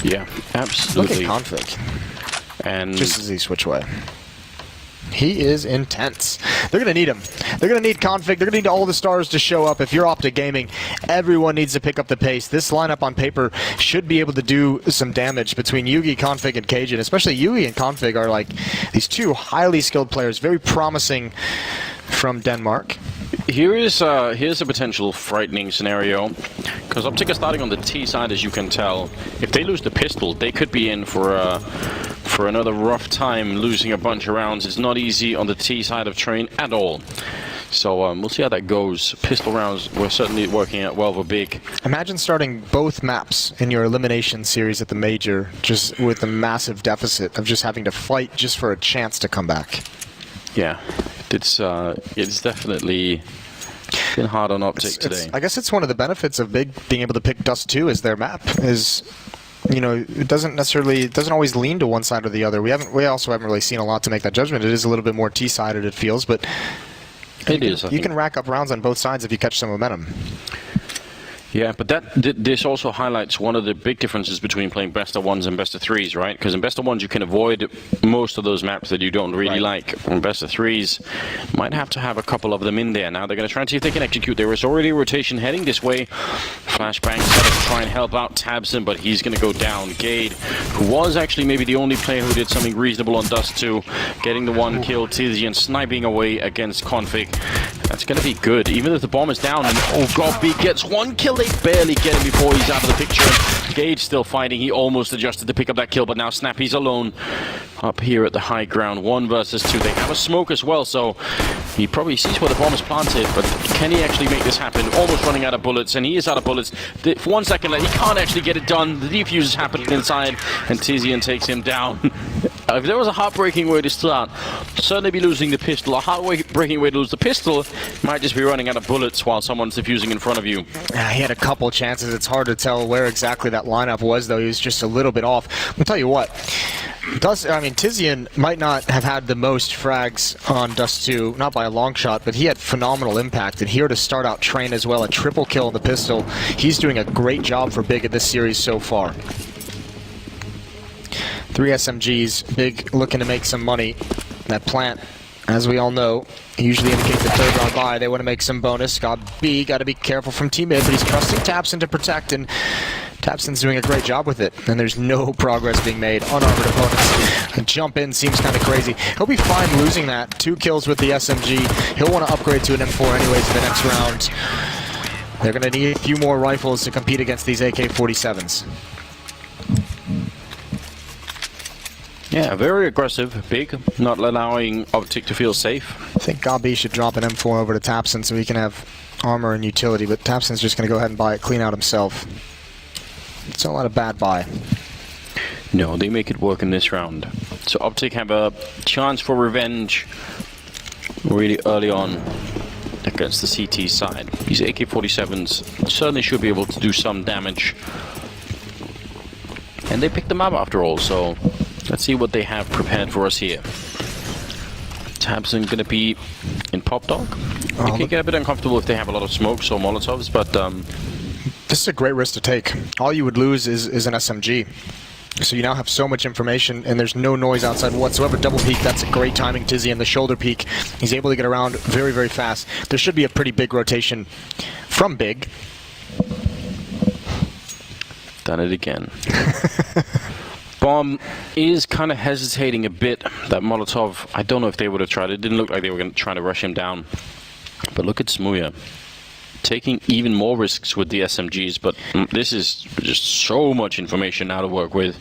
Yeah, absolutely. Look at Config. And just as he switch away. He is intense. They're going to need him. They're going to need Config. They're going to need all the stars to show up. If you're OpTic Gaming, everyone needs to pick up the pace. This lineup on paper should be able to do some damage between Yugi, Config, and Cajun. Especially Yugi and Config are like these two highly skilled players, very promising from Denmark. Here's a potential frightening scenario, because OpTic are starting on the T side, as you can tell. If they lose the pistol, they could be in for another rough time, losing a bunch of rounds. It's not easy on the T side of train at all. So we'll see how that goes. Pistol rounds were certainly working out well for Big. Imagine starting both maps in your elimination series at the Major, just with a massive deficit of just having to fight just for a chance to come back. Yeah, it's definitely been hard on OpTic today. I guess it's one of the benefits of Big being able to pick Dust 2 as their map. Is, you know, it doesn't always lean to one side or the other. We also haven't really seen a lot to make that judgment. It is a little bit more T-sided, it feels, but you can rack up rounds on both sides if you catch some momentum. Yeah, but this also highlights one of the big differences between playing best of ones and best of threes, right? Because in best of ones you can avoid most of those maps that you don't really like. In best of threes, might have to have a couple of them in there. Now they're going to try and see if they can execute. There is already a rotation heading this way. Flashbang set up to try and help out Tabson, but he's going to go down. Gade, who was actually maybe the only player who did something reasonable on Dust 2, getting the one kill, Tizian sniping away against Config. That's going to be good, even if the bomb is down. And oh god, B gets one kill. They barely get him before he's out of the picture. Gage still fighting. He almost adjusted to pick up that kill, but now Snappy's alone up here at the high ground. 1 versus 2. They have a smoke as well, so he probably sees where the bomb is planted, but can he actually make this happen? Almost running out of bullets, and he is out of bullets. For 1 second left, he can't actually get it done. The defuse is happening inside, and Tizian takes him down. If there was a heartbreaking way to start, certainly be losing the pistol. A heartbreaking way to lose the pistol might just be running out of bullets while someone's defusing in front of you. He had a couple chances. It's hard to tell where exactly that lineup was, though. He was just a little bit off. I'll tell you what. Tizian might not have had the most frags on Dust 2, not by a long shot, but he had phenomenal impact. And here to start out Train as well, a triple kill in the pistol. He's doing a great job for Big in this series so far. 3 SMGs, Big looking to make some money. That plant, as we all know, usually indicates the third round buy. They want to make some bonus. Got B, got to be careful from teammate, but he's trusting Tabson to protect, and Tabson's doing a great job with it. And there's no progress being made. Unarmored opponents. A jump in seems kind of crazy. He'll be fine losing that. 2 kills with the SMG. He'll want to upgrade to an M4 anyways in the next round. They're going to need a few more rifles to compete against these AK-47s. Yeah, very aggressive, Big, not allowing OpTic to feel safe. I think Gabi should drop an M4 over to Tabson so he can have armor and utility, but Tabson's just going to go ahead and buy it, clean out himself. It's not a bad buy. No, they make it work in this round. So OpTic have a chance for revenge really early on against the CT side. These AK-47s certainly should be able to do some damage. And they picked them up after all, so let's see what they have prepared for us here. Tabson going to be in Pop Dog. It can get a bit uncomfortable if they have a lot of smokes or Molotovs, but this is a great risk to take. All you would lose is an SMG. So you now have so much information, and there's no noise outside whatsoever. Double peek, that's a great timing. Tizian, the shoulder peek. He's able to get around very, very fast. There should be a pretty big rotation from Big. Done it again. Bomb is kind of hesitating a bit. That Molotov, I don't know if they would have tried. It didn't look like they were going to try to rush him down. But look at Smuya. Taking even more risks with the SMGs, but this is just so much information now to work with.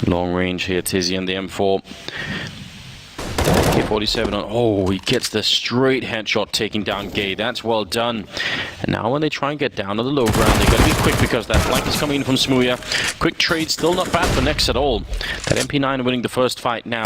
Long range here, Tizian, the M4. AK-47 on. Oh, he gets the straight headshot taking down Gay. That's well done. And now when they try and get down to the low ground, they got to be quick because that flank is coming in from Smuya. Quick trade, still not bad for Nex at all. That MP9 winning the first fight now.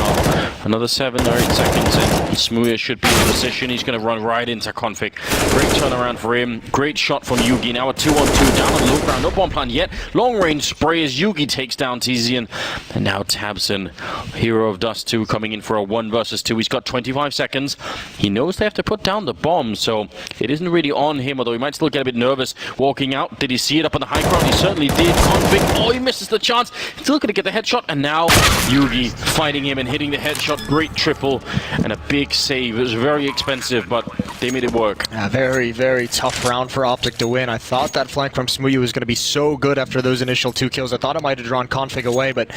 Another 7 or 8 seconds and Smuya should be in position. He's going to run right into Config. Great turnaround for him. Great shot from Yugi. Now a 2-on-2 down on the low ground. No bomb plan yet. Long range spray as Yugi takes down Tizian. And now Tabson, hero of Dust 2, coming in for a 1 versus 2. He's got got 25 seconds. He knows they have to put down the bomb, so it isn't really on him, although he might still get a bit nervous walking out. Did he see it up on the high ground? He certainly did. Config, oh, he misses the chance. Still going to get the headshot, and now Yugi fighting him and hitting the headshot. Great triple and a big save. It was very expensive, but they made it work. A very, very tough round for OpTic to win. I thought that flank from Smooya was going to be so good after those initial 2 kills. I thought it might have drawn Config away, but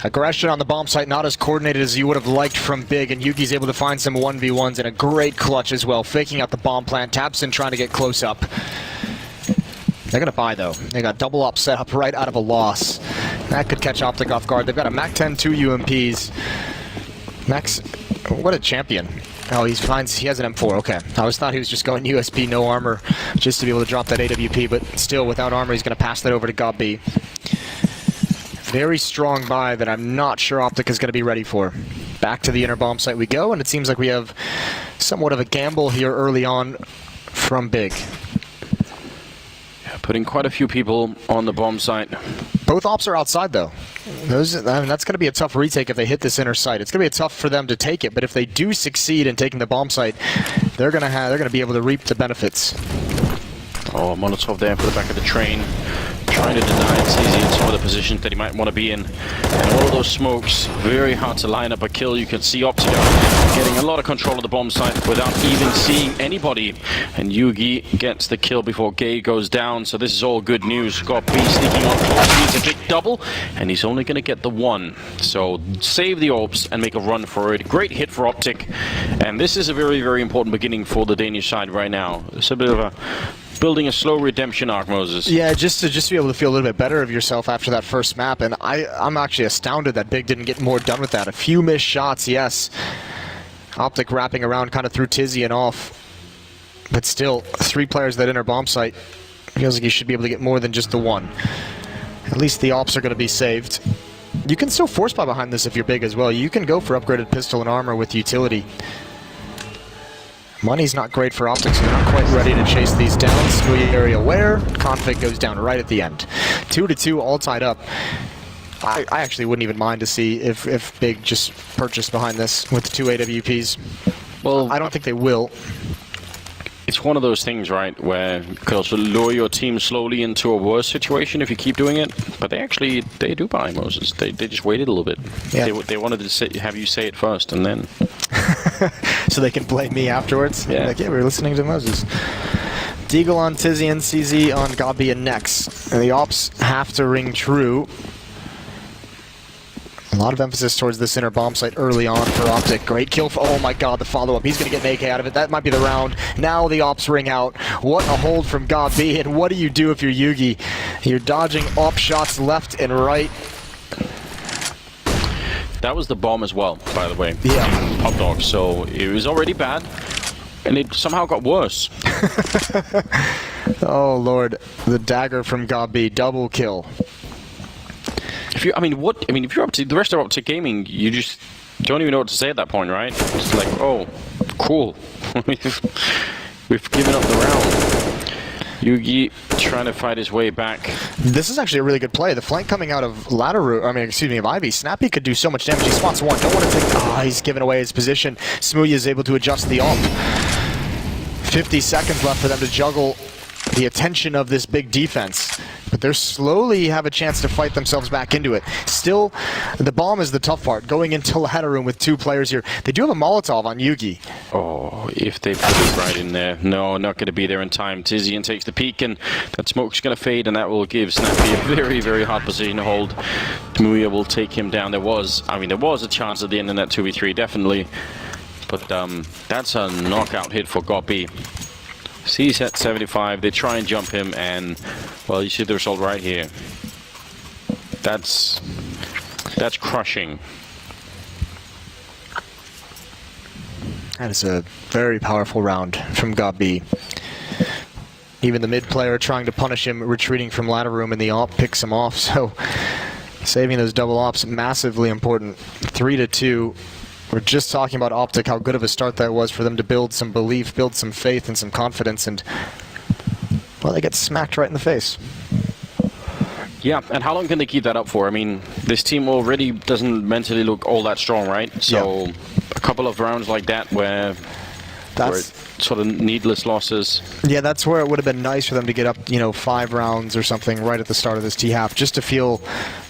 aggression on the bomb site not as coordinated as you would have liked from Big, and Yugi's able to find some 1v1s and a great clutch as well, faking out the bomb plant. Tapson trying to get close up. They're going to buy, though. They got double up set up right out of a loss. That could catch OpTic off guard. They've got a MAC-10 2 UMPs. Max, what a champion. Oh, he has an M4, okay. I always thought he was just going USB, no armor, just to be able to drop that AWP, but still, without armor, he's going to pass that over to GOB. Very strong buy that I'm not sure OpTic is going to be ready for. Back to the inner bomb site we go, and it seems like we have somewhat of a gamble here early on from Big. Putting quite a few people on the bomb site. Both ops are outside, though. That's going to be a tough retake if they hit this inner site. It's going to be tough for them to take it, but if they do succeed in taking the bomb site, they're going to be able to reap the benefits. Oh, Molotov there for the back of the train. Trying to deny Tizi in some of the positions that he might want to be in. And all of those smokes, very hard to line up a kill. You can see OpTic getting a lot of control of the bomb site without even seeing anybody. And Yugi gets the kill before Gay goes down. So this is all good news. Got B sneaking on close. He needs a big double, and he's only going to get the 1. So save the orbs and make a run for it. Great hit for OpTic. And this is a very, very important beginning for the Danish side right now. It's a bit of a building a slow redemption arc, Moses. Yeah, just to be able to feel a little bit better of yourself after that first map, and I'm actually astounded that Big didn't get more done with that. A few missed shots, yes. OpTic wrapping around kind of through Tizzy and off, but still, 3 players that inner bomb site. Feels like you should be able to get more than just the 1. At least the ops are going to be saved. You can still force buy behind this if you're Big as well. You can go for upgraded pistol and armor with utility. Money's not great for OpTic, so they're not quite ready to chase these down. Smooya area aware. Config goes down right at the end. 2-2, all tied up. I actually wouldn't even mind to see if Big just purchased behind this with the 2 AWPs. Well, I don't think they will. It's one of those things, right, where you could also lure your team slowly into a worse situation if you keep doing it. But they do buy, Moses. They just waited a little bit. Yeah. They wanted to have you say it first, and then... So they can blame me afterwards? Yeah. Like, yeah, we were listening to Moses. Deagle on Tizzy and CZ on Gabi and Nex. And the ops have to ring true. A lot of emphasis towards this inner bomb site early on for OpTic. Great kill for, oh my god, the follow-up. He's going to get an AK out of it. That might be the round. Now the ops ring out. What a hold from Gabi, and what do you do if you're Yugi? You're dodging op shots left and right. That was the bomb as well, by the way. Yeah. Hot dog, so it was already bad, and it somehow got worse. Oh lord, the dagger from Gabi, double kill. If you're up to the rest of OpTic Gaming, you just don't even know what to say at that point, right? It's like, oh, cool. We've given up the round. Yugi trying to fight his way back. This is actually a really good play. The flank coming out of of Ivy. Snappy could do so much damage. He spots 1. Don't want to take... Oh, he's giving away his position. Smooya is able to adjust the op. 50 seconds left for them to juggle the attention of this Big defense. But they're slowly have a chance to fight themselves back into it. Still, the bomb is the tough part. Going into ladder room with 2 players here. They do have a Molotov on Yugi. Oh, if they put it right in there. No, not going to be there in time. Tizian takes the peek, and that smoke's going to fade, and that will give Snappy a very, very hard position to hold. Smooya will take him down. There was a chance at the end in that 2v3, definitely. But that's a knockout hit for Gopi. He's at 75. They try and jump him, and well, you see the result right here. That's crushing. That is a very powerful round from Gabi. Even the mid player trying to punish him, retreating from ladder room, and the op picks him off. So saving those double ops, massively important. 3-2. We're just talking about OpTic, how good of a start that was for them to build some belief, build some faith and some confidence, and well, they get smacked right in the face. Yeah, and how long can they keep that up for? I mean, this team already doesn't mentally look all that strong, right? So yeah. couple of rounds like that where That's it's sort of needless losses. Yeah, that's where it would have been nice for them to get up, 5 rounds or something right at the start of this T-half, just to feel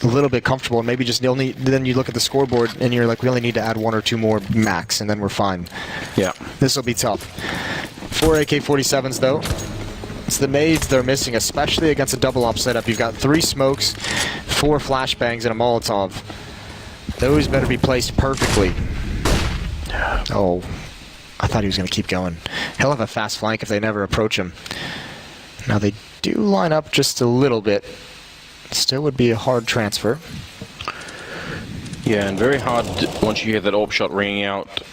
a little bit comfortable. And maybe just then you look at the scoreboard and you're like, we only need to add 1 or 2 more max, and then we're fine. Yeah. This will be tough. 4 AK-47s, though. It's the nades they're missing, especially against a double op setup. You've got 3 smokes, 4 flashbangs, and a Molotov. Those better be placed perfectly. Oh, I thought he was going to keep going. He'll have a fast flank if they never approach him. Now they do line up just a little bit. Still would be a hard transfer. Yeah, and very hard once you hear that AWP shot ringing out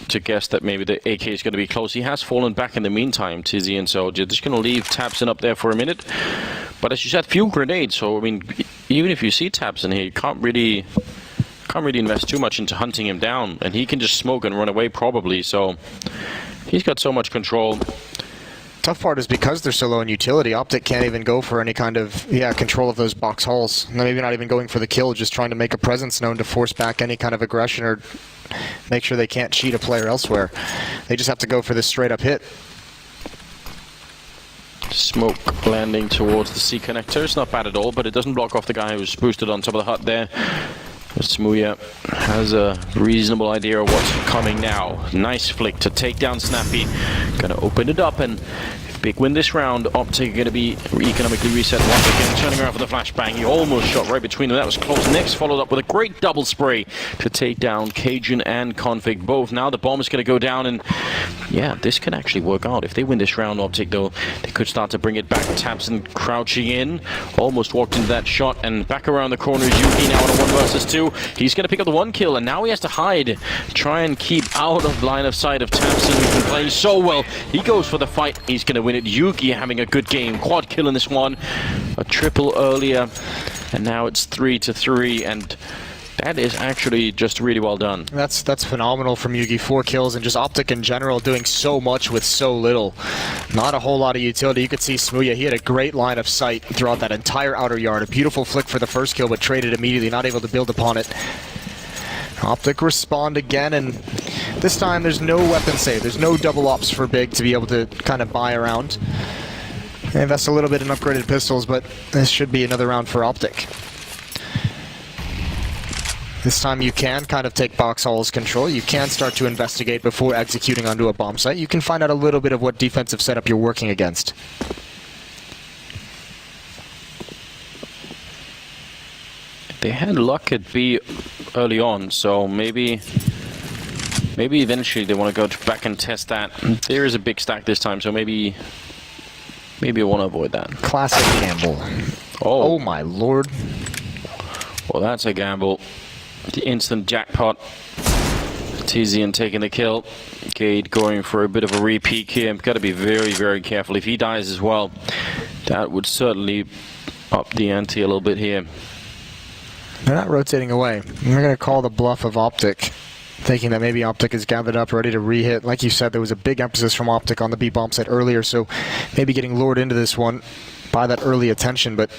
to guess that maybe the AK is going to be close. He has fallen back in the meantime, Tizzy, and so you're just going to leave Tabson up there for a minute. But as you said, few grenades, so I mean, even if you see Tabson here, you can't really invest too much into hunting him down, and he can just smoke and run away probably, so he's got so much control. Tough part is because they're so low in utility, OpTic can't even go for any kind of control of those box hulls. Maybe not even going for the kill, just trying to make a presence known to force back any kind of aggression or make sure they can't cheat a player elsewhere. They just have to go for this straight up hit. Smoke landing towards the C connector. It's not bad at all, but it doesn't block off the guy who's boosted on top of the hut there. Smooya has a reasonable idea of what's coming now. Nice flick to take down Snappy. Gonna open it up, and big win this round. OpTic going to be economically reset once again. Turning around for the flashbang. He almost shot right between them. That was close. Next followed up with a great double spray to take down Cajun and Config both. Now the bomb is going to go down, and yeah, this can actually work out. If they win this round, OpTic, though, they could start to bring it back. Tabson crouching in. Almost walked into that shot, and back around the corner is Yuki now on a 1 versus 2. He's going to pick up the 1 kill, and now he has to hide. Try and keep out of line of sight of Tabson, who's been playing so well. He goes for the fight. He's going to win it. Yuki having a good game. Quad kill in this one. A triple earlier, and now it's 3-3, and that is actually just really well done. That's phenomenal from Yugi. 4 kills, and just OpTic in general doing so much with so little. Not a whole lot of utility. You could see Smooya, he had a great line of sight throughout that entire outer yard. A beautiful flick for the first kill, but traded immediately, not able to build upon it. OpTic respond again, and this time there's no weapon save. There's no double ops for Big to be able to kind of buy around. They invest a little bit in upgraded pistols, but this should be another round for OpTic. This time you can kind of take box halls control. You can start to investigate before executing onto a bomb site. You can find out a little bit of what defensive setup you're working against. They had luck at B early on, so maybe eventually they want to go back and test that. There is a big stack this time, so maybe I want to avoid that. Classic gamble. Oh my lord. Well, that's a gamble. The instant jackpot. Tizian taking the kill. Gade going for a bit of a repeat here. Got to be very, very careful. If he dies as well, that would certainly up the ante a little bit here. They're not rotating away. We're going to call the bluff of OpTic, thinking that maybe OpTic is gathered up, ready to re-hit. Like you said, there was a big emphasis from OpTic on the B bomb site earlier, so maybe getting lured into this one by that early attention, but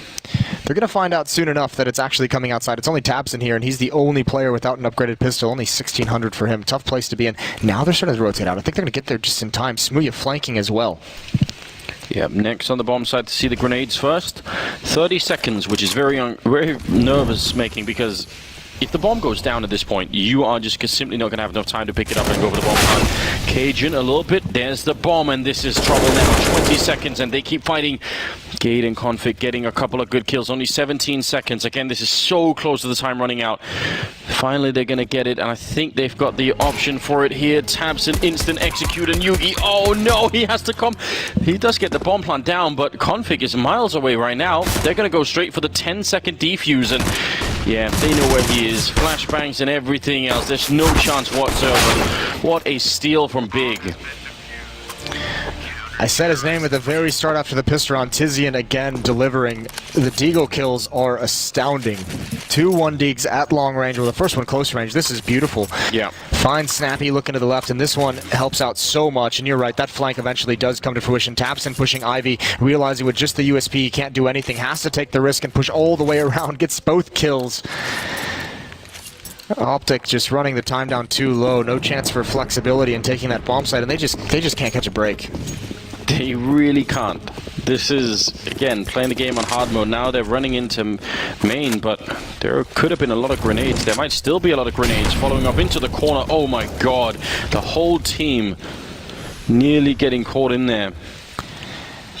they're going to find out soon enough that it's actually coming outside. It's only Tabson here, and he's the only player without an upgraded pistol. Only 1,600 for him. Tough place to be in. Now they're starting to rotate out. I think they're going to get there just in time. Smooya flanking as well. Yep, next on the bomb side to see the grenades first. 30 seconds, which is very nervous making, because if the bomb goes down at this point, you are just simply not going to have enough time to pick it up and go for the bomb hunt. Cajun a little bit. There's the bomb, and this is trouble now. 20 seconds, and they keep fighting. Gade and Config getting a couple of good kills. Only 17 seconds. Again, this is so close to the time running out. Finally, they're going to get it, and I think they've got the option for it here. Tabson instant execute, and Yugi. Oh no, he has to come. He does get the bomb plant down, but Config is miles away right now. They're going to go straight for the 10-second defuse, and yeah, they know where he is. Flashbangs and everything else. There's no chance whatsoever. What a steal from Big. I said his name at the very start after the pistol round. Tizian again delivering. The Deagle kills are astounding. 2 1-Deags at long range. Well, the first one close range. This is beautiful. Yeah. Fine Snappy looking to the left, and this one helps out so much. And you're right, that flank eventually does come to fruition. Tabson pushing Ivy, realizing with just the USP he can't do anything. Has to take the risk and push all the way around. Gets both kills. OpTic just running the time down too low. No chance for flexibility and taking that bomb site, and they just can't catch a break. They really can't. This is, again, playing the game on hard mode. Now they're running into main, but there could have been a lot of grenades. There might still be a lot of grenades following up into the corner. Oh my god. The whole team nearly getting caught in there.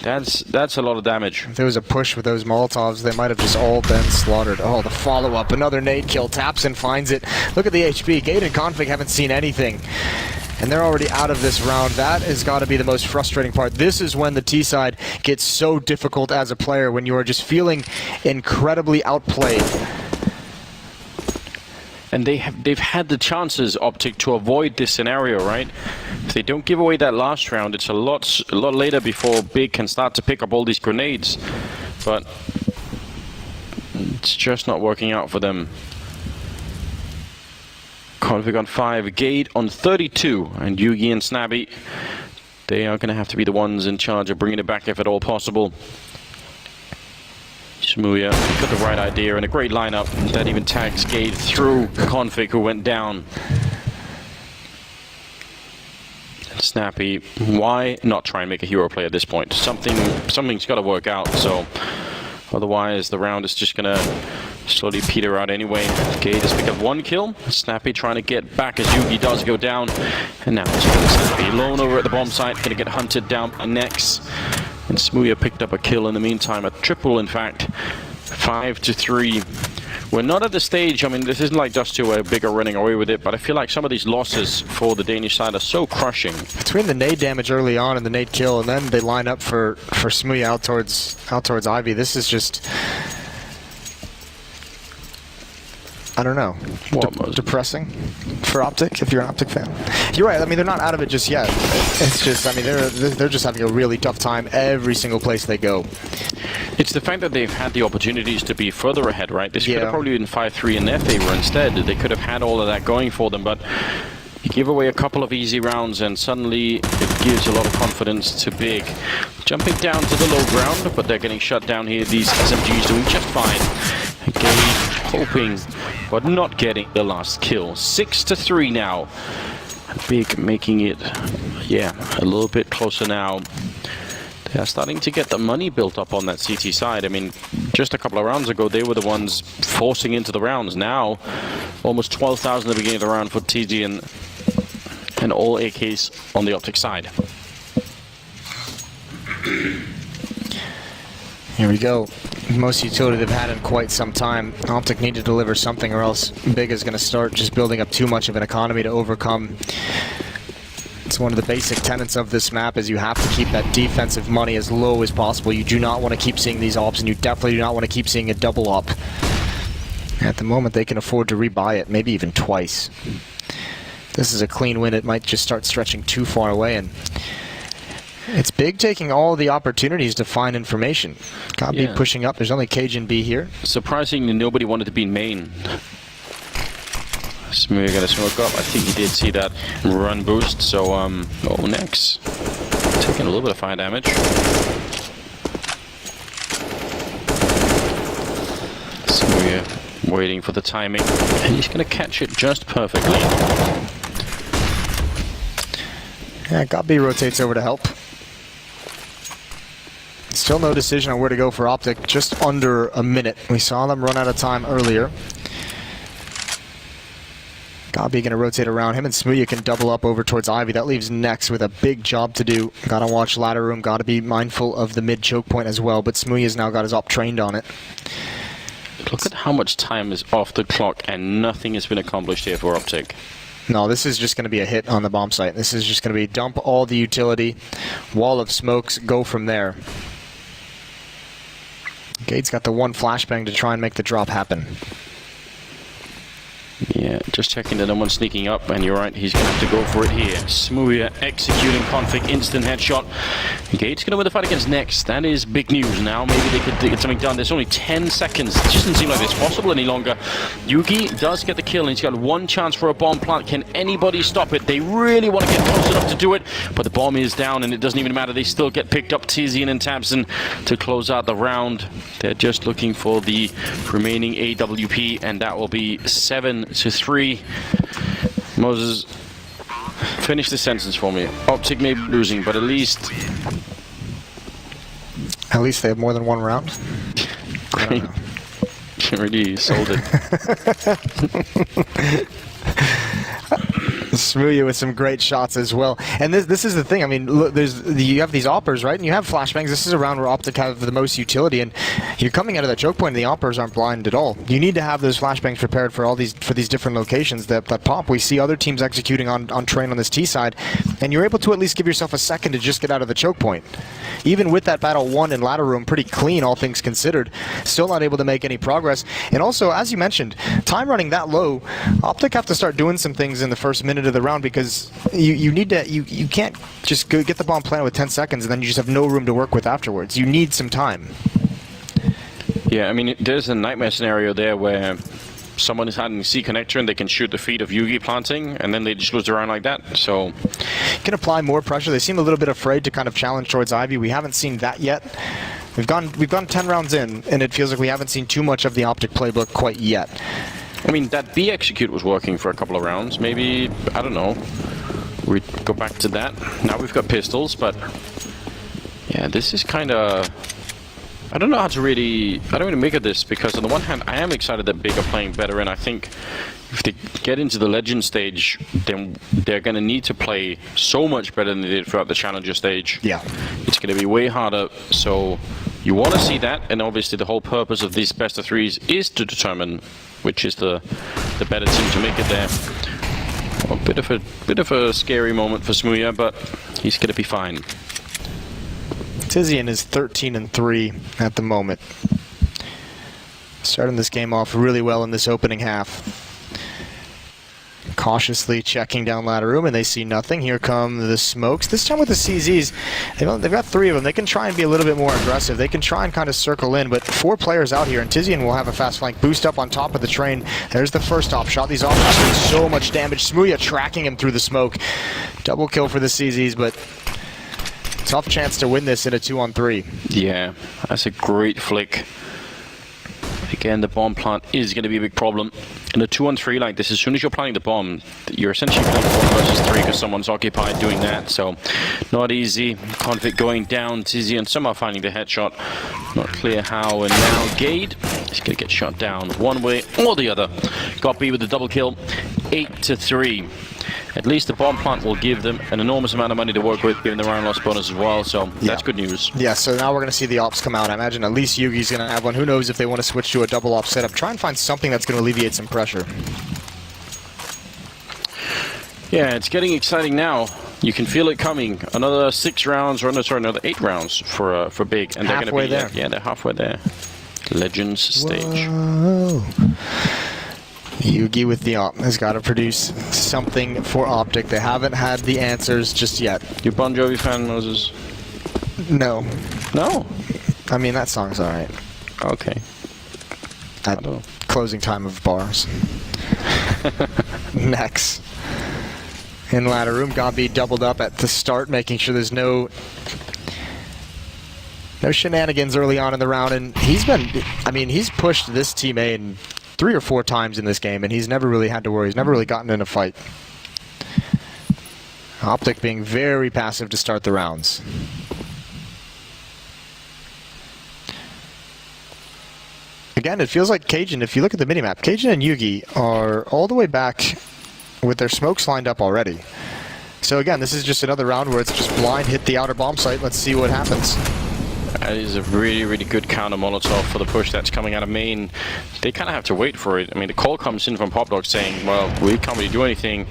That's a lot of damage. If there was a push with those Molotovs, they might have just all been slaughtered. Oh, the follow-up. Another nade kill. Tapson finds it. Look at the HP. Gate and Config haven't seen anything. And they're already out of this round. That has got to be the most frustrating part. This is when the T-side gets so difficult as a player, when you are just feeling incredibly outplayed. And they've had the chances, OpTic, to avoid this scenario, right? If they don't give away that last round, it's a lot later before Big can start to pick up all these grenades. But it's just not working out for them. Config on 5, Gate on 32, and Yugi and Snabby, they are going to have to be the ones in charge of bringing it back if at all possible. Shmuya got the right idea and a great lineup that even tags Gate through Config, who went down. And Snappy, why not try and make a hero play at this point? Something's got to work out, so otherwise the round is just going to slowly peter out anyway. Gate has picked up 1 kill. Snappy trying to get back as Yugi does go down. And now it's Snappy alone over at the bomb site, going to get hunted down by Nex. And Shmuya picked up a kill in the meantime, a triple in fact. 5-3. We're not at the stage, I mean, this isn't like Dust 2 where Big are running away with it, but I feel like some of these losses for the Danish side are so crushing. Between the nade damage early on and the nade kill, and then they line up for Shmuya out towards Ivy, this is just, I don't know, depressing for OpTic, if you're an OpTic fan. You're right, I mean, they're not out of it just yet. It's just, I mean, they're just having a really tough time every single place they go. It's the fact that they've had the opportunities to be further ahead, right? This could have probably been 5-3 in their favor instead. They could have had all of that going for them, but you give away a couple of easy rounds and suddenly it gives a lot of confidence to Big. Jumping down to the low ground, but they're getting shut down here. These SMGs doing just fine. Again, hoping, but not getting the last kill. 6-3 now. Big making it, yeah, a little bit closer now. They're starting to get the money built up on that CT side. I mean, just a couple of rounds ago, they were the ones forcing into the rounds. Now, almost 12,000 at the beginning of the round for TG and all AKs on the OpTic side. Here we go. Most utility they've had in quite some time. OpTic need to deliver something, or else Big is going to start just building up too much of an economy to overcome. It's one of the basic tenets of this map is you have to keep that defensive money as low as possible. You do not want to keep seeing these ops, and you definitely do not want to keep seeing a double op. At the moment, they can afford to rebuy it, maybe even twice. This is a clean win. It might just start stretching too far away, and it's Big taking all the opportunities to find information. Got B pushing up. There's only Cajun B here. Surprisingly, nobody wanted to be in main. We're gonna smoke up. I think he did see that run boost, so oh, Nex taking a little bit of fire damage. So we're waiting for the timing, and he's gonna catch it just perfectly. Yeah, Got-B rotates over to help. Still no decision on where to go for OpTic, just under a minute. We saw them run out of time earlier. Got-B going to rotate around him, and Shmuya can double up over towards Ivy. That leaves Nex with a big job to do. Got to watch ladder room, got to be mindful of the mid choke point as well, but Shmuya's now got his op trained on it. Look at how much time is off the clock, and nothing has been accomplished here for OpTic. No, this is just going to be a hit on the bomb site. This is just going to be dump all the utility, wall of smokes, go from there. Gate's got the one flashbang to try and make the drop happen. Yeah, just checking that no one's sneaking up, and you're right, he's going to have to go for it here. Shmuya executing Config, instant headshot. Gate's going to win the fight against Nex. That is big news now. Maybe they could get something done. There's only 10 seconds. It just doesn't seem like it's possible any longer. Yugi does get the kill, and he's got one chance for a bomb plant. Can anybody stop it? They really want to get close enough to do it, but the bomb is down, and it doesn't even matter. They still get picked up, Tizian and Tabson, to close out the round. They're just looking for the remaining AWP, and that will be 7-3 3. Moses, finish the sentence for me. OpTic may be losing, but at least they have more than one round. great. You really sold it. Smooya with some great shots as well. And this is the thing. I mean, look, you have these oppers, right? And you have flashbangs. This is a round where OpTic have the most utility, and you're coming out of that choke point, and the oppers aren't blind at all. You need to have those flashbangs prepared for these different locations that pop. We see other teams executing on train on this T side, and you're able to at least give yourself a second to just get out of the choke point. Even with that battle 1 in ladder room, pretty clean, all things considered, still not able to make any progress. And also, as you mentioned, time running that low, OpTic have to start doing some things in the first minute of the round, because you need to you can't just go get the bomb planted with 10 seconds and then you just have no room to work with afterwards. You need some time. Yeah, I mean, there's a nightmare scenario there where someone is hiding the C connector and they can shoot the feet of Yugi planting, and then they just lose the round like that. So you can apply more pressure. They seem a little bit afraid to kind of challenge towards Ivy. We haven't seen that yet. We've gone 10 rounds in, and it feels like we haven't seen too much of the OpTic playbook quite yet. I mean, that B execute was working for a couple of rounds. Maybe, I don't know, we go back to that. Now we've got pistols, but yeah, this is kind of, I don't know how to really, I don't really make of this, because on the one hand, I am excited that Big are playing better, and I think if they get into the Legend stage, then they're going to need to play so much better than they did throughout the Challenger stage. Yeah. It's going to be way harder, so you want to see that, and obviously the whole purpose of these best of threes is to determine which is the better team to make it there. A bit of a scary moment for Smooya, but he's going to be fine. Tizian is 13-3 at the moment. Starting this game off really well in this opening half. Cautiously checking down ladder room, and they see nothing. Here come the smokes. This time with the CZs, they've got 3 of them. They can try and be a little bit more aggressive. They can try and kind of circle in, but 4 players out here, and Tizian will have a fast flank boost up on top of the train. There's the first op shot. These offers doing so much damage. Smooya tracking him through the smoke. Double kill for the CZs, but tough chance to win this in a 2-on-3. Yeah, that's a great flick. Again, the bomb plant is going to be a big problem. In a 2-on-3 like this, as soon as you're planting the bomb, you're essentially playing 4 versus 3 because someone's occupied doing that. So, not easy. Conflict going down. Tizian somehow finding the headshot. Not clear how. And now Gade is going to get shot down one way or the other. Got B with the double kill. 8-3. At least the bomb plant will give them an enormous amount of money to work with, giving the round loss bonus as well, so that's good news. Yeah, so now we're going to see the ops come out. I imagine at least Yugi's going to have one. Who knows if they want to switch to a double op setup. Try and find something that's going to alleviate some pressure. Yeah, it's getting exciting now. You can feel it coming. Another 6 rounds, or another 8 rounds for Big. And they're going to be there. Yeah, they're halfway there. Legends stage. Whoa. Yugi with the op has got to produce something for OpTic. They haven't had the answers just yet. You Bon Jovi fan, Moses? No. No? I mean, that song's alright. Okay. At closing time of bars. Next. In ladder room, Gabi doubled up at the start, making sure there's no shenanigans early on in the round. And he's pushed this team A in 3 or 4 times in this game, and he's never really had to worry. He's never really gotten in a fight. OpTic being very passive to start the rounds. Again, it feels like Cajun, if you look at the minimap, Cajun and Yugi are all the way back with their smokes lined up already. So again, this is just another round where it's just blind, hit the outer bomb site. Let's see what happens. That is a really, really good counter Molotov for the push that's coming out of main. They kind of have to wait for it. I mean, the call comes in from PopDog saying, well, we can't really do anything.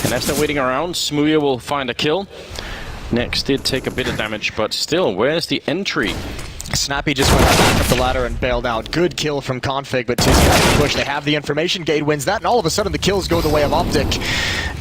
And as they're waiting around, Smooya will find a kill. Next did take a bit of damage, but still, where's the entry? Snappy just went back up the ladder and bailed out. Good kill from Config, but Tizian has to push. They have the information. Gade wins that, and all of a sudden the kills go the way of OpTic.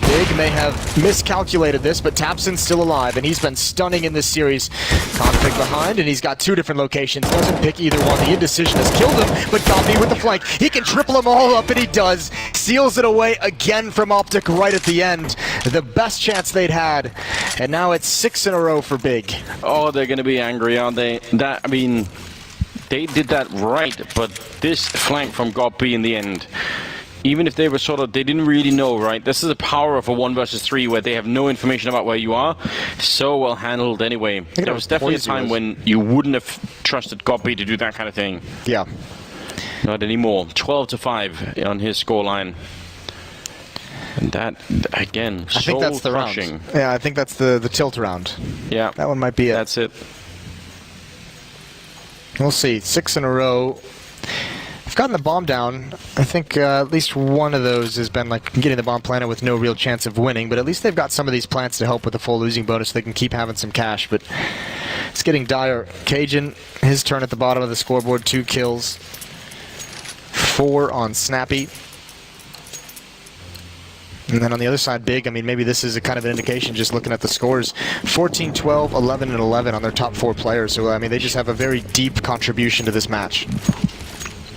Big may have miscalculated this, but Tapson's still alive, and he's been stunning in this series. Config behind, and he's got 2 different locations. Doesn't pick either one. The indecision has killed him, but Gabi with the flank. He can triple them all up, and he does. Seals it away again from OpTic right at the end. The best chance they'd had, and now it's 6 in a row for Big. Oh, they're going to be angry, aren't they? They did that right, but this flank from Gabi in the end, even if they were they didn't really know, right? This is the power of a 1 versus 3 where they have no information about where you are. So well handled anyway. There was definitely a time when you wouldn't have trusted Goppy to do that kind of thing. Yeah. Not anymore. 12-5 on his scoreline. And that, again, I think that's the crushing. round. Yeah, I think that's the tilt round. Yeah. That one might be it. That's it. We'll see. 6 in a row. I've gotten the bomb down. I think at least one of those has been like getting the bomb planted with no real chance of winning, but at least they've got some of these plants to help with the full losing bonus so they can keep having some cash, but it's getting dire. Cajun, his turn at the bottom of the scoreboard, 2 kills. 4 on Snappy. And then on the other side, Big, I mean, maybe this is a kind of an indication just looking at the scores. 14, 12, 11, and 11 on their top 4 players. So, I mean, they just have a very deep contribution to this match.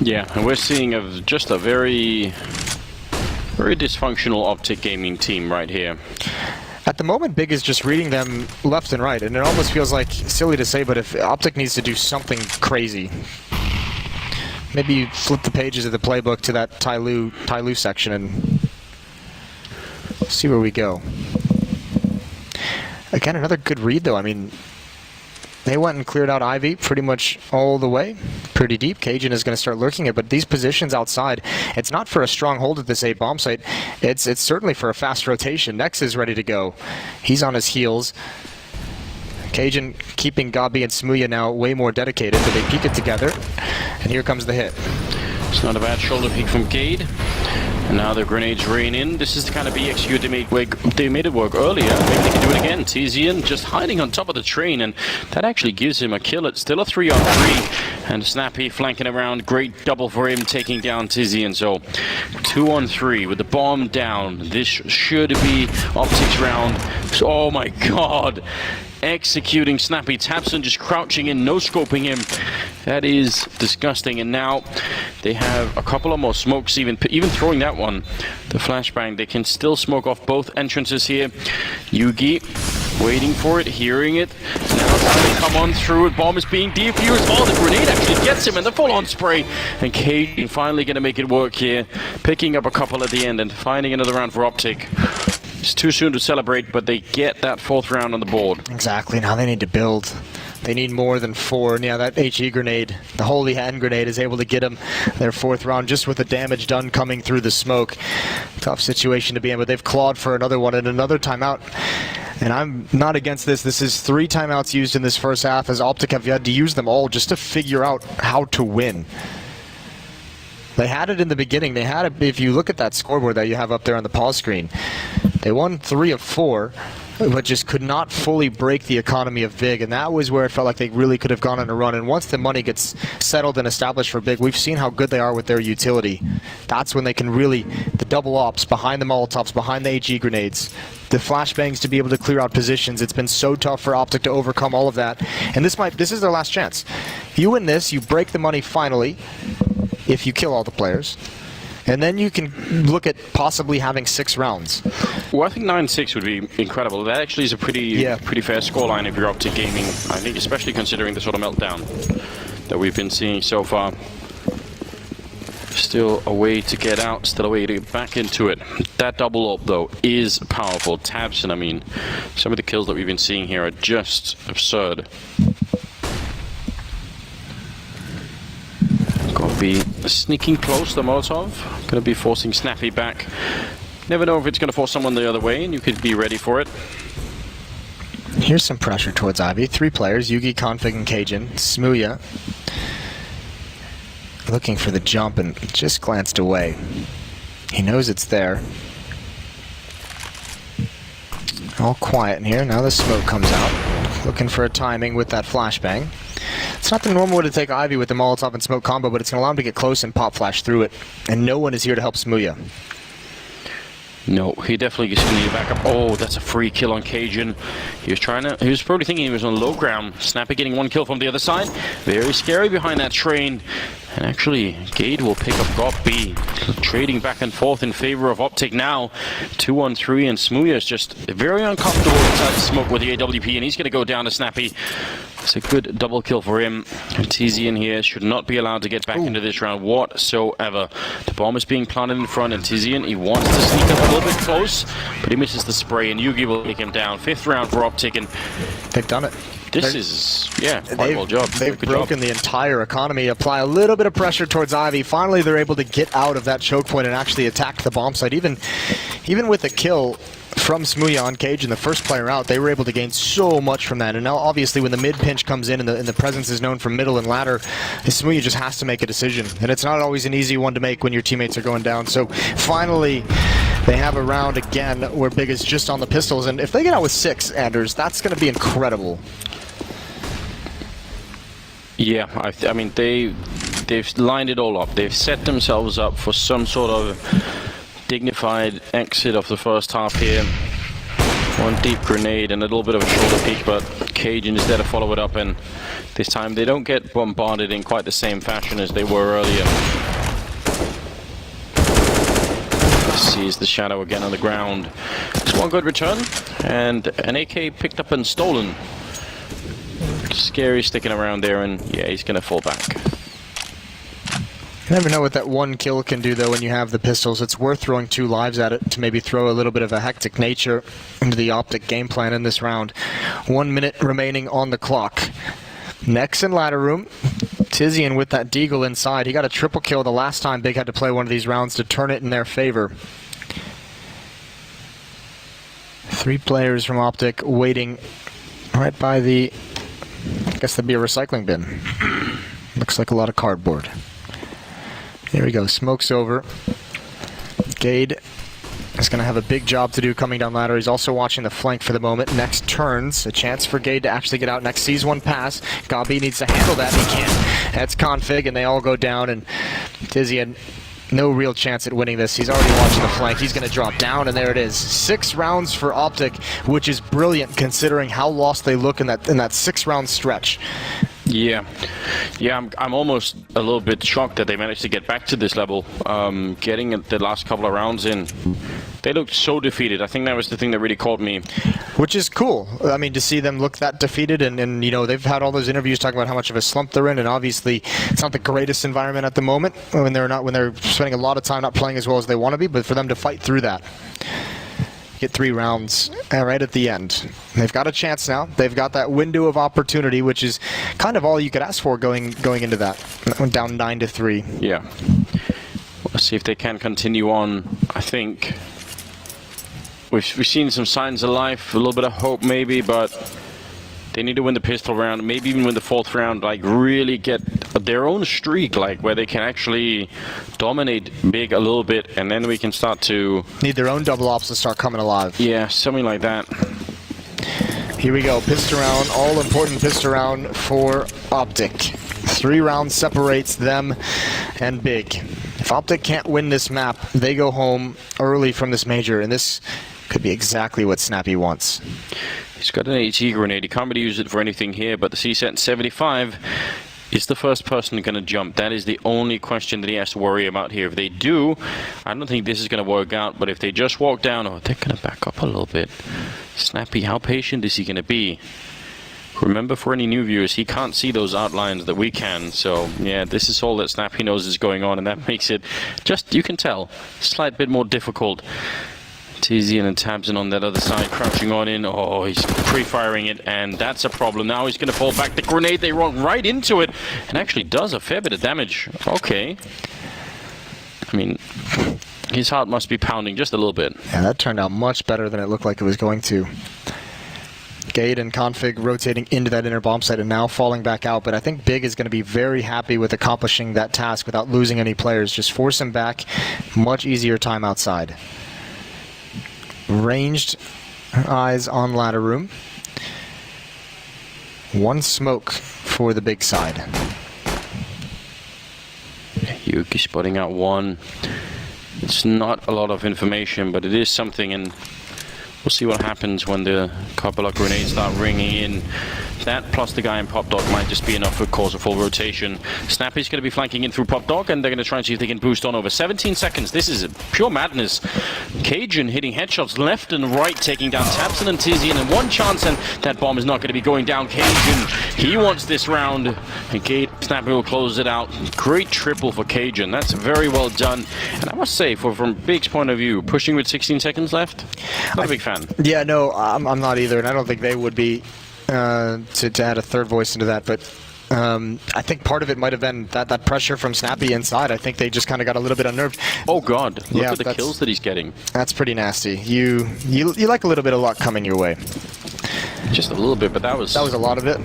Yeah, and we're seeing just a very, very dysfunctional OpTic gaming team right here. At the moment, Big is just reading them left and right, and it almost feels like silly to say, but if OpTic needs to do something crazy, maybe you flip the pages of the playbook to that Tai Lu section and see where we go. Again, another good read, though. I mean, they went and cleared out Ivy pretty much all the way. Pretty deep. Cajun is going to start lurking it, but these positions outside, it's not for a strong hold at this A bomb site. It's certainly for a fast rotation. Nex is ready to go. He's on his heels. Cajun keeping Gabi and Smooya now way more dedicated, but they peek it together. And here comes the hit. It's not a bad shoulder peek from Gade. And now the grenades rain in. This is the kind of BXQ they made it work earlier. Maybe they can do it again. Tizian just hiding on top of the train, and that actually gives him a kill. It's still a 3-on-3, and Snappy flanking around. Great double for him, taking down Tizian. So 2-on-3 with the bomb down. This should be OpTic's round. Oh my god. Executing Snappy. Tapson just crouching in, no scoping him. That is disgusting. And now they have a couple of more smokes, even throwing that one. The flashbang, they can still smoke off both entrances here. Yugi waiting for it, hearing it. Now trying to come on through it. Bomb is being defused. Oh, the grenade actually gets him, and the full-on spray. And Cade finally going to make it work here. Picking up a couple at the end and finding another round for OpTic. It's too soon to celebrate, but they get that 4th round on the board. Exactly. Now they need to build. They need more than 4. And yeah, that HE grenade, the holy hand grenade, is able to get them their 4th round just with the damage done coming through the smoke. Tough situation to be in, but they've clawed for another one and another timeout. And I'm not against this. This is 3 timeouts used in this first half, as OpTic have had to use them all just to figure out how to win. They had it in the beginning. They had it, if you look at that scoreboard that you have up there on the pause screen, they won 3 of 4, but just could not fully break the economy of Big, and that was where it felt like they really could have gone on a run. And once the money gets settled and established for Big, we've seen how good they are with their utility. That's when they can really, the double ops, behind the Molotovs, behind the HE grenades, the flashbangs to be able to clear out positions. It's been so tough for OpTic to overcome all of that. And this is their last chance. If you win this, you break the money finally, if you kill all the players. And then you can look at possibly having 6 rounds. Well, I think 9-6 would be incredible. That actually is a pretty fair scoreline if you're OpTic gaming. I think, especially considering the sort of meltdown that we've been seeing so far. Still a way to get out, still a way to get back into it. That double up, though, is powerful. Tabson, I mean, some of the kills that we've been seeing here are just absurd. Gonna be sneaking close, the Molotov. Gonna be forcing Snappy back. Never know if it's gonna force someone the other way, and you could be ready for it. Here's some pressure towards Ivy. 3 players, Yugi, Config, and Cajun. Smooya looking for the jump and just glanced away. He knows it's there. All quiet in here. Now the smoke comes out. Looking for a timing with that flashbang. It's not the normal way to take Ivy with the Molotov and smoke combo, but it's going to allow him to get close and pop flash through it. And no one is here to help Smooya. No, he definitely just need to back up. Oh, that's a free kill on Cajun. He was probably thinking he was on low ground. Snappy getting 1 kill from the other side. Very scary behind that train. And actually, Gade will pick up Gop B. Trading back and forth in favor of OpTic now. 2-on-3, and Smooya is just very uncomfortable inside the smoke with the AWP, and he's going to go down to Snappy. It's a good double kill for him. Tizian here should not be allowed to get back into this round whatsoever. The bomb is being planted in front, and Tizian, he wants to sneak up a little bit close, but he misses the spray, and Yugi will take him down. 5th round for OpTic, and they've done it. This is, yeah, quite well job. They've broken the entire economy, apply a little bit of pressure towards Ivy. Finally, they're able to get out of that choke point and actually attack the bomb site. Even with the kill from Smooya on Cage and the first player out, they were able to gain so much from that. And now, obviously, when the mid pinch comes in and the presence is known from middle and ladder, Smooya just has to make a decision. And it's not always an easy one to make when your teammates are going down. So, finally, they have a round again where Big is just on the pistols. And if they get out with 6, Anders, that's going to be incredible. Yeah, I mean, they've lined it all up. They've set themselves up for some sort of dignified exit of the first half here. One deep grenade and a little bit of a shoulder peek, but Cage instead of follow it up, and this time they don't get bombarded in quite the same fashion as they were earlier. Sees the shadow again on the ground. It's one good return, and an AK picked up and stolen. Scary sticking around there, and yeah, he's gonna fall back. You never know what that one kill can do, though, when you have the pistols. It's worth throwing 2 lives at it to maybe throw a little bit of a hectic nature into the OpTic game plan in this round. 1 minute remaining on the clock. Next in ladder room, Tizian with that deagle inside. He got a triple kill the last time Big had to play one of these rounds to turn it in their favor. 3 players from OpTic waiting right by the, I guess that'd be a recycling bin. Looks like a lot of cardboard. Here we go, smoke's over. Gade is going to have a big job to do coming down ladder. He's also watching the flank for the moment. Next turns, a chance for Gade to actually get out. Next sees one pass. Gabi needs to handle that, he can't. That's Config, and they all go down, and Tizian, no real chance at winning this. He's already watching the flank. He's going to drop down, and there it is. 6 rounds for OpTic, which is brilliant considering how lost they look in that 6-round stretch. Yeah, I'm almost a little bit shocked that they managed to get back to this level. Getting the last couple of rounds in, they looked so defeated. I think that was the thing that really caught me. Which is cool. I mean, to see them look that defeated, and you know, they've had all those interviews talking about how much of a slump they're in, and obviously it's not the greatest environment at the moment when they're spending a lot of time not playing as well as they want to be. But for them to fight through that, get 3 rounds right at the end. They've got a chance now. They've got that window of opportunity, which is kind of all you could ask for going into that. That went down 9-3. Yeah. Let's see if they can continue on. I think we've seen some signs of life, a little bit of hope maybe, but they need to win the pistol round, maybe even win the 4th round, like really get their own streak, like where they can actually dominate Big a little bit, and then we can start to need their own double ops to start coming alive. Yeah, something like that. Here we go, pistol round, all important pistol round for OpTic. 3 rounds separates them and Big. If OpTic can't win this map, they go home early from this major, and this could be exactly what Snappy wants. He's got an AT grenade. He can't really use it for anything here, but the CSAT 75 is the first person going to jump. That is the only question that he has to worry about here. If they do, I don't think this is going to work out, but if they just walk down, oh, they're going to back up a little bit. Snappy, how patient is he going to be? Remember, for any new viewers, he can't see those outlines that we can, so yeah, this is all that Snappy knows is going on, and that makes it just, you can tell, a slight bit more difficult. Tizian and Tabson on that other side, crouching on in. Oh, he's pre-firing it, and that's a problem. Now he's going to fall back. The grenade, they run right into it, and actually does a fair bit of damage. Okay. I mean, his heart must be pounding just a little bit. Yeah, that turned out much better than it looked like it was going to. Gade and Config rotating into that inner bomb site and now falling back out, but I think Big is going to be very happy with accomplishing that task without losing any players. Just force him back. Much easier time outside. Ranged eyes on ladder room. 1 smoke for the Big side. Yuki spotting out 1. It's not a lot of information, but it is something, and we'll see what happens when the couple of grenades start ringing in. That plus the guy in Pop Dog might just be enough to cause a full rotation. Snappy's going to be flanking in through Pop Dog, and they're going to try and see if they can boost on over. 17 seconds. This is pure madness. Cajun hitting headshots left and right, taking down Tapson and Tizian, and one chance, and that bomb is not going to be going down. Cajun, he wants this round, and Snappy will close it out. Great triple for Cajun. That's very well done. And I must say, from Big's point of view, pushing with 16 seconds left, not a big fan. Yeah, no, I'm not either, and I don't think they would be. To add a third voice into that, but I think part of it might have been that pressure from Snappy inside. I think they just kind of got a little bit unnerved. Oh God! Look at the kills that he's getting. That's pretty nasty. You like a little bit of luck coming your way. Just a little bit, but that was a lot of it.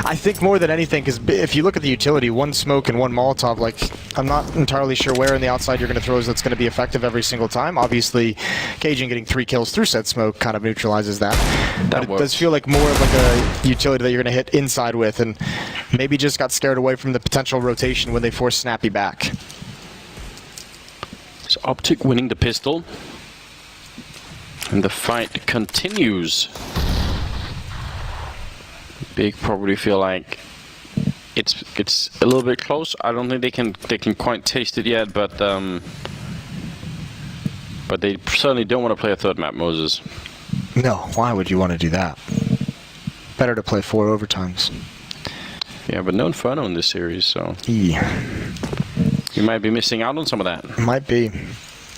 I think more than anything, because if you look at the utility, one smoke and one Molotov, like, I'm not entirely sure where in the outside you're going to throw that's going to be effective every single time. Obviously, Cajun getting 3 kills through said smoke kind of neutralizes that. But it does feel like more of like a utility that you're going to hit inside with, and maybe just got scared away from the potential rotation when they forced Snappy back. So OpTic winning the pistol. And the fight continues. Big probably feel like it's a little bit close. I don't think they can quite taste it yet, but they certainly don't want to play a third map, Moses. No, why would you want to do that? Better to play 4 overtimes. Yeah, but no Inferno in this series, so Yeah. You might be missing out on some of that. Might be.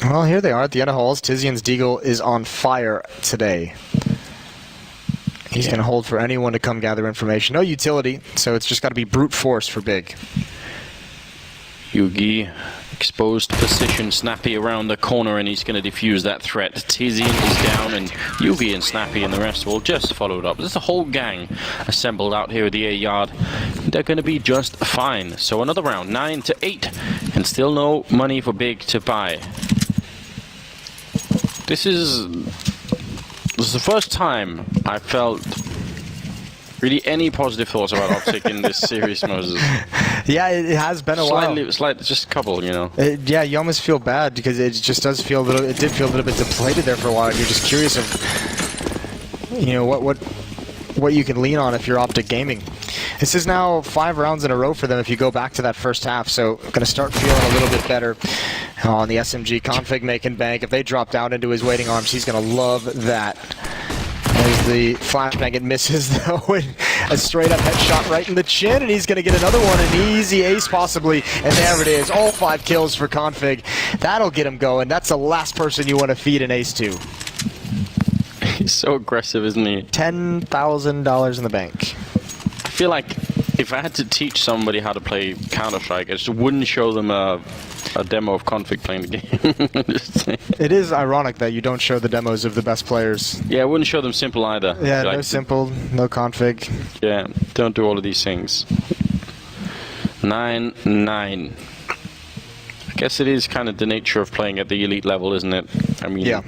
Well, here they are at the end of halls. Tizian's Deagle is on fire today. He's going to hold for anyone to come gather information. No utility, so it's just got to be brute force for Big. Yugi, exposed position, Snappy around the corner, and he's going to defuse that threat. Tizian is down, and Yugi and Snappy and the rest will just follow it up. There's a whole gang assembled out here at the A yard. They're going to be just fine. So another round, 9-8, and still no money for Big to buy. This is the first time I felt really any positive thoughts about OpTic in this series, Moses. Yeah, it has been a while. Just a couple, you know. Yeah, you almost feel bad because it just does feel a little. It did feel a little bit deflated there for a while. You're just curious of, you know, what you can lean on if you're OpTic Gaming. This is now 5 rounds in a row for them if you go back to that first half, so going to start feeling a little bit better on the SMG config making bank. If they drop down into his waiting arms, he's going to love that. As the flashbang, it misses though, and a straight up headshot right in the chin, and he's going to get another one, an easy ace possibly, and there it is, all 5 kills for config. That'll get him going. That's the last person you want to feed an ace to. He's so aggressive, isn't he? $10,000 in the bank. I feel like if I had to teach somebody how to play Counter-Strike, I just wouldn't show them a demo of config playing the game. It is ironic that you don't show the demos of the best players. Yeah, I wouldn't show them simple either. Yeah, like, no simple, no config. Yeah, don't do all of these things. 9-9. I guess it is kind of the nature of playing at the elite level, isn't it? I mean, yeah.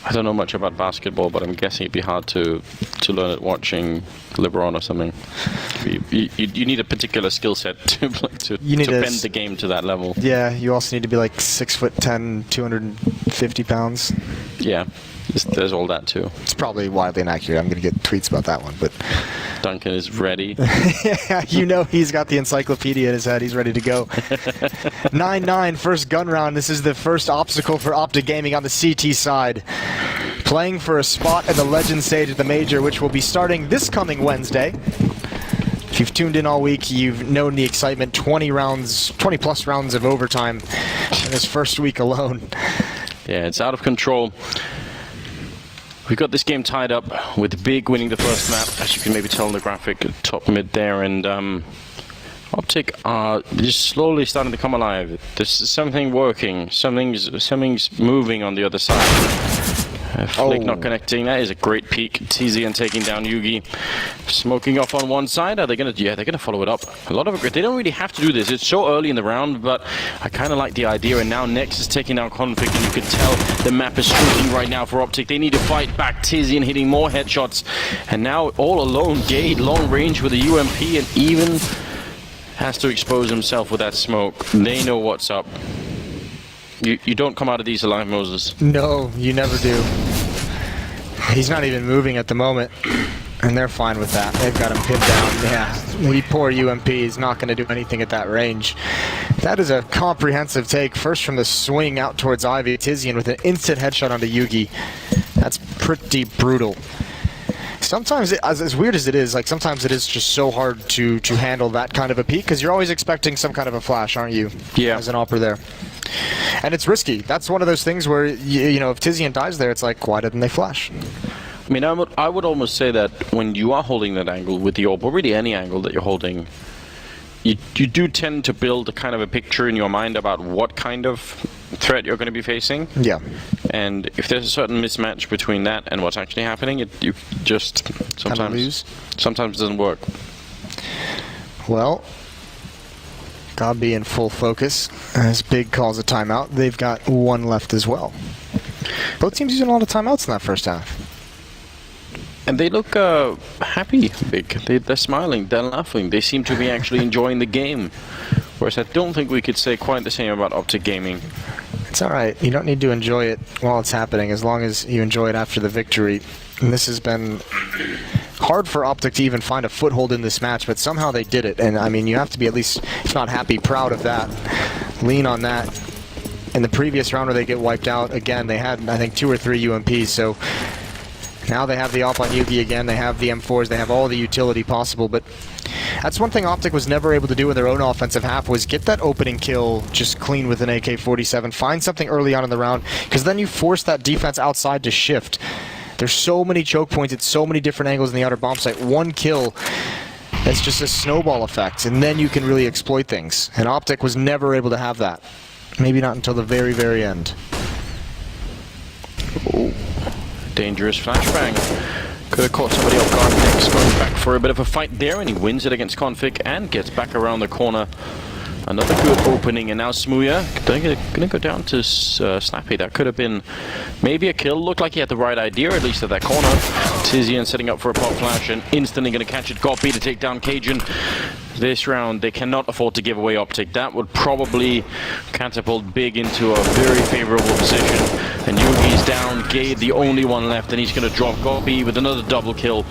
I don't know much about basketball, but I'm guessing it'd be hard to learn it watching LeBron or something. You need a particular skill set to bend the game to that level. Yeah, you also need to be like 6'10", 250 pounds. Yeah, there's all that too. It's probably wildly inaccurate. I'm going to get tweets about that one, but Duncan is ready. Yeah, you know he's got the encyclopedia in his head. He's ready to go. 9-9, first gun round. This is the first obstacle for OpTic Gaming on the CT side. Playing for a spot at the Legend stage at the Major, which will be starting this coming Wednesday. If you've tuned in all week, you've known the excitement. 20 plus rounds of overtime in this first week alone. Yeah, it's out of control. We've got this game tied up with Big winning the first map, as you can maybe tell in the graphic, top mid there, and OpTic are just slowly starting to come alive. There's something working, something's moving on the other side. Flick not connecting. That is a great peek. Tizian taking down Yugi. Smoking off on one side. Are they gonna? Yeah, they're gonna follow it up. A lot of it. They don't really have to do this. It's so early in the round, but I kind of like the idea. And now Nex is taking down Config, and you can tell the map is shrinking right now for OpTic. They need to fight back. Tizian hitting more headshots, and now all alone, Gade long range with a UMP, and even has to expose himself with that smoke. They know what's up. You don't come out of these alive, Moses. No, you never do. He's not even moving at the moment, and they're fine with that. They've got him pinned down. Yeah, the poor UMP is not going to do anything at that range. That is a comprehensive take. First from the swing out towards Ivy, Tizian with an instant headshot onto Yugi. That's pretty brutal. Sometimes, as weird as it is, like sometimes it is just so hard to handle that kind of a peek because you're always expecting some kind of a flash, aren't you? Yeah. As an opper there. And it's risky. That's one of those things where, you know, if Tizian dies there, it's like, why didn't they flash? I mean, I would almost say that when you are holding that angle with the AWP, or really any angle that you're holding, you do tend to build a kind of a picture in your mind about what kind of threat you're going to be facing. Yeah. And if there's a certain mismatch between that and what's actually happening, you just sometimes it doesn't work. Well, Gabi in full focus as Big calls a timeout. They've got one left as well. Both teams using a lot of timeouts in that first half. And they look happy, Big. They're smiling, they're laughing. They seem to be actually enjoying the game. Whereas I don't think we could say quite the same about OpTic Gaming. It's alright. You don't need to enjoy it while it's happening, as long as you enjoy it after the victory. And this has been hard for OpTic to even find a foothold in this match, but somehow they did it. And I mean, you have to be at least, if not happy, proud of that. Lean on that. In the previous round where they get wiped out, again, they had, I think, 2 or 3 UMPs, so now they have the AWP on Yugi again, they have the M4s, they have all the utility possible, but that's one thing OpTic was never able to do in their own offensive half, was get that opening kill just clean with an AK-47, find something early on in the round, because then you force that defense outside to shift. There's so many choke points at so many different angles in the outer bomb site. One kill, it's just a snowball effect, and then you can really exploit things. And OpTic was never able to have that. Maybe not until the very, very end. Oh, dangerous flashbang. Could have caught somebody off guard. Next going back for a bit of a fight there, and he wins it against Config and gets back around the corner. Another good opening, and now Smooya gonna go down to Snappy. That could have been maybe a kill. Looked like he had the right idea, at least at that corner. Tizian setting up for a pop flash and instantly gonna catch it. Gopi to take down Cajun. This round, they cannot afford to give away OpTic. That would probably catapult Big into a very favorable position. And Yugi's down, Gade the only one left, and he's going to drop Gopi with another double kill.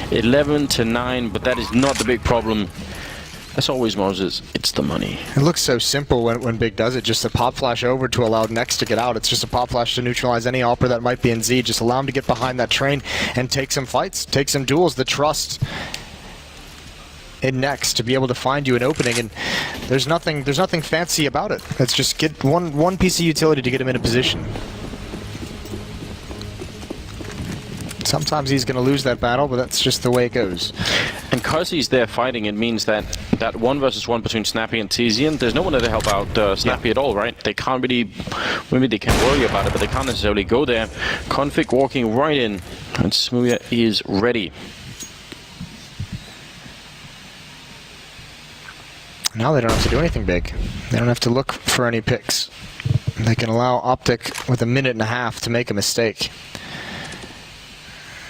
11-9, but that is not the big problem. As always, Moses, it's the money. It looks so simple when Big does it. Just a pop flash over to allow Next to get out. It's just a pop flash to neutralize any opera that might be in Z. Just allow him to get behind that train and take some fights, take some duels. The trust in Next to be able to find you an opening, and there's nothing fancy about it. It's just get one piece of utility to get him in a position. Sometimes he's going to lose that battle, but that's just the way it goes. And because he's there fighting, it means that 1v1 between Snappy and Tizian, there's no one there to help out Snappy at all, right? They can't really, maybe they can worry about it, but they can't necessarily go there. Config walking right in, and Smooya is ready. Now they don't have to do anything big. They don't have to look for any picks. They can allow OpTic with a minute and a half to make a mistake.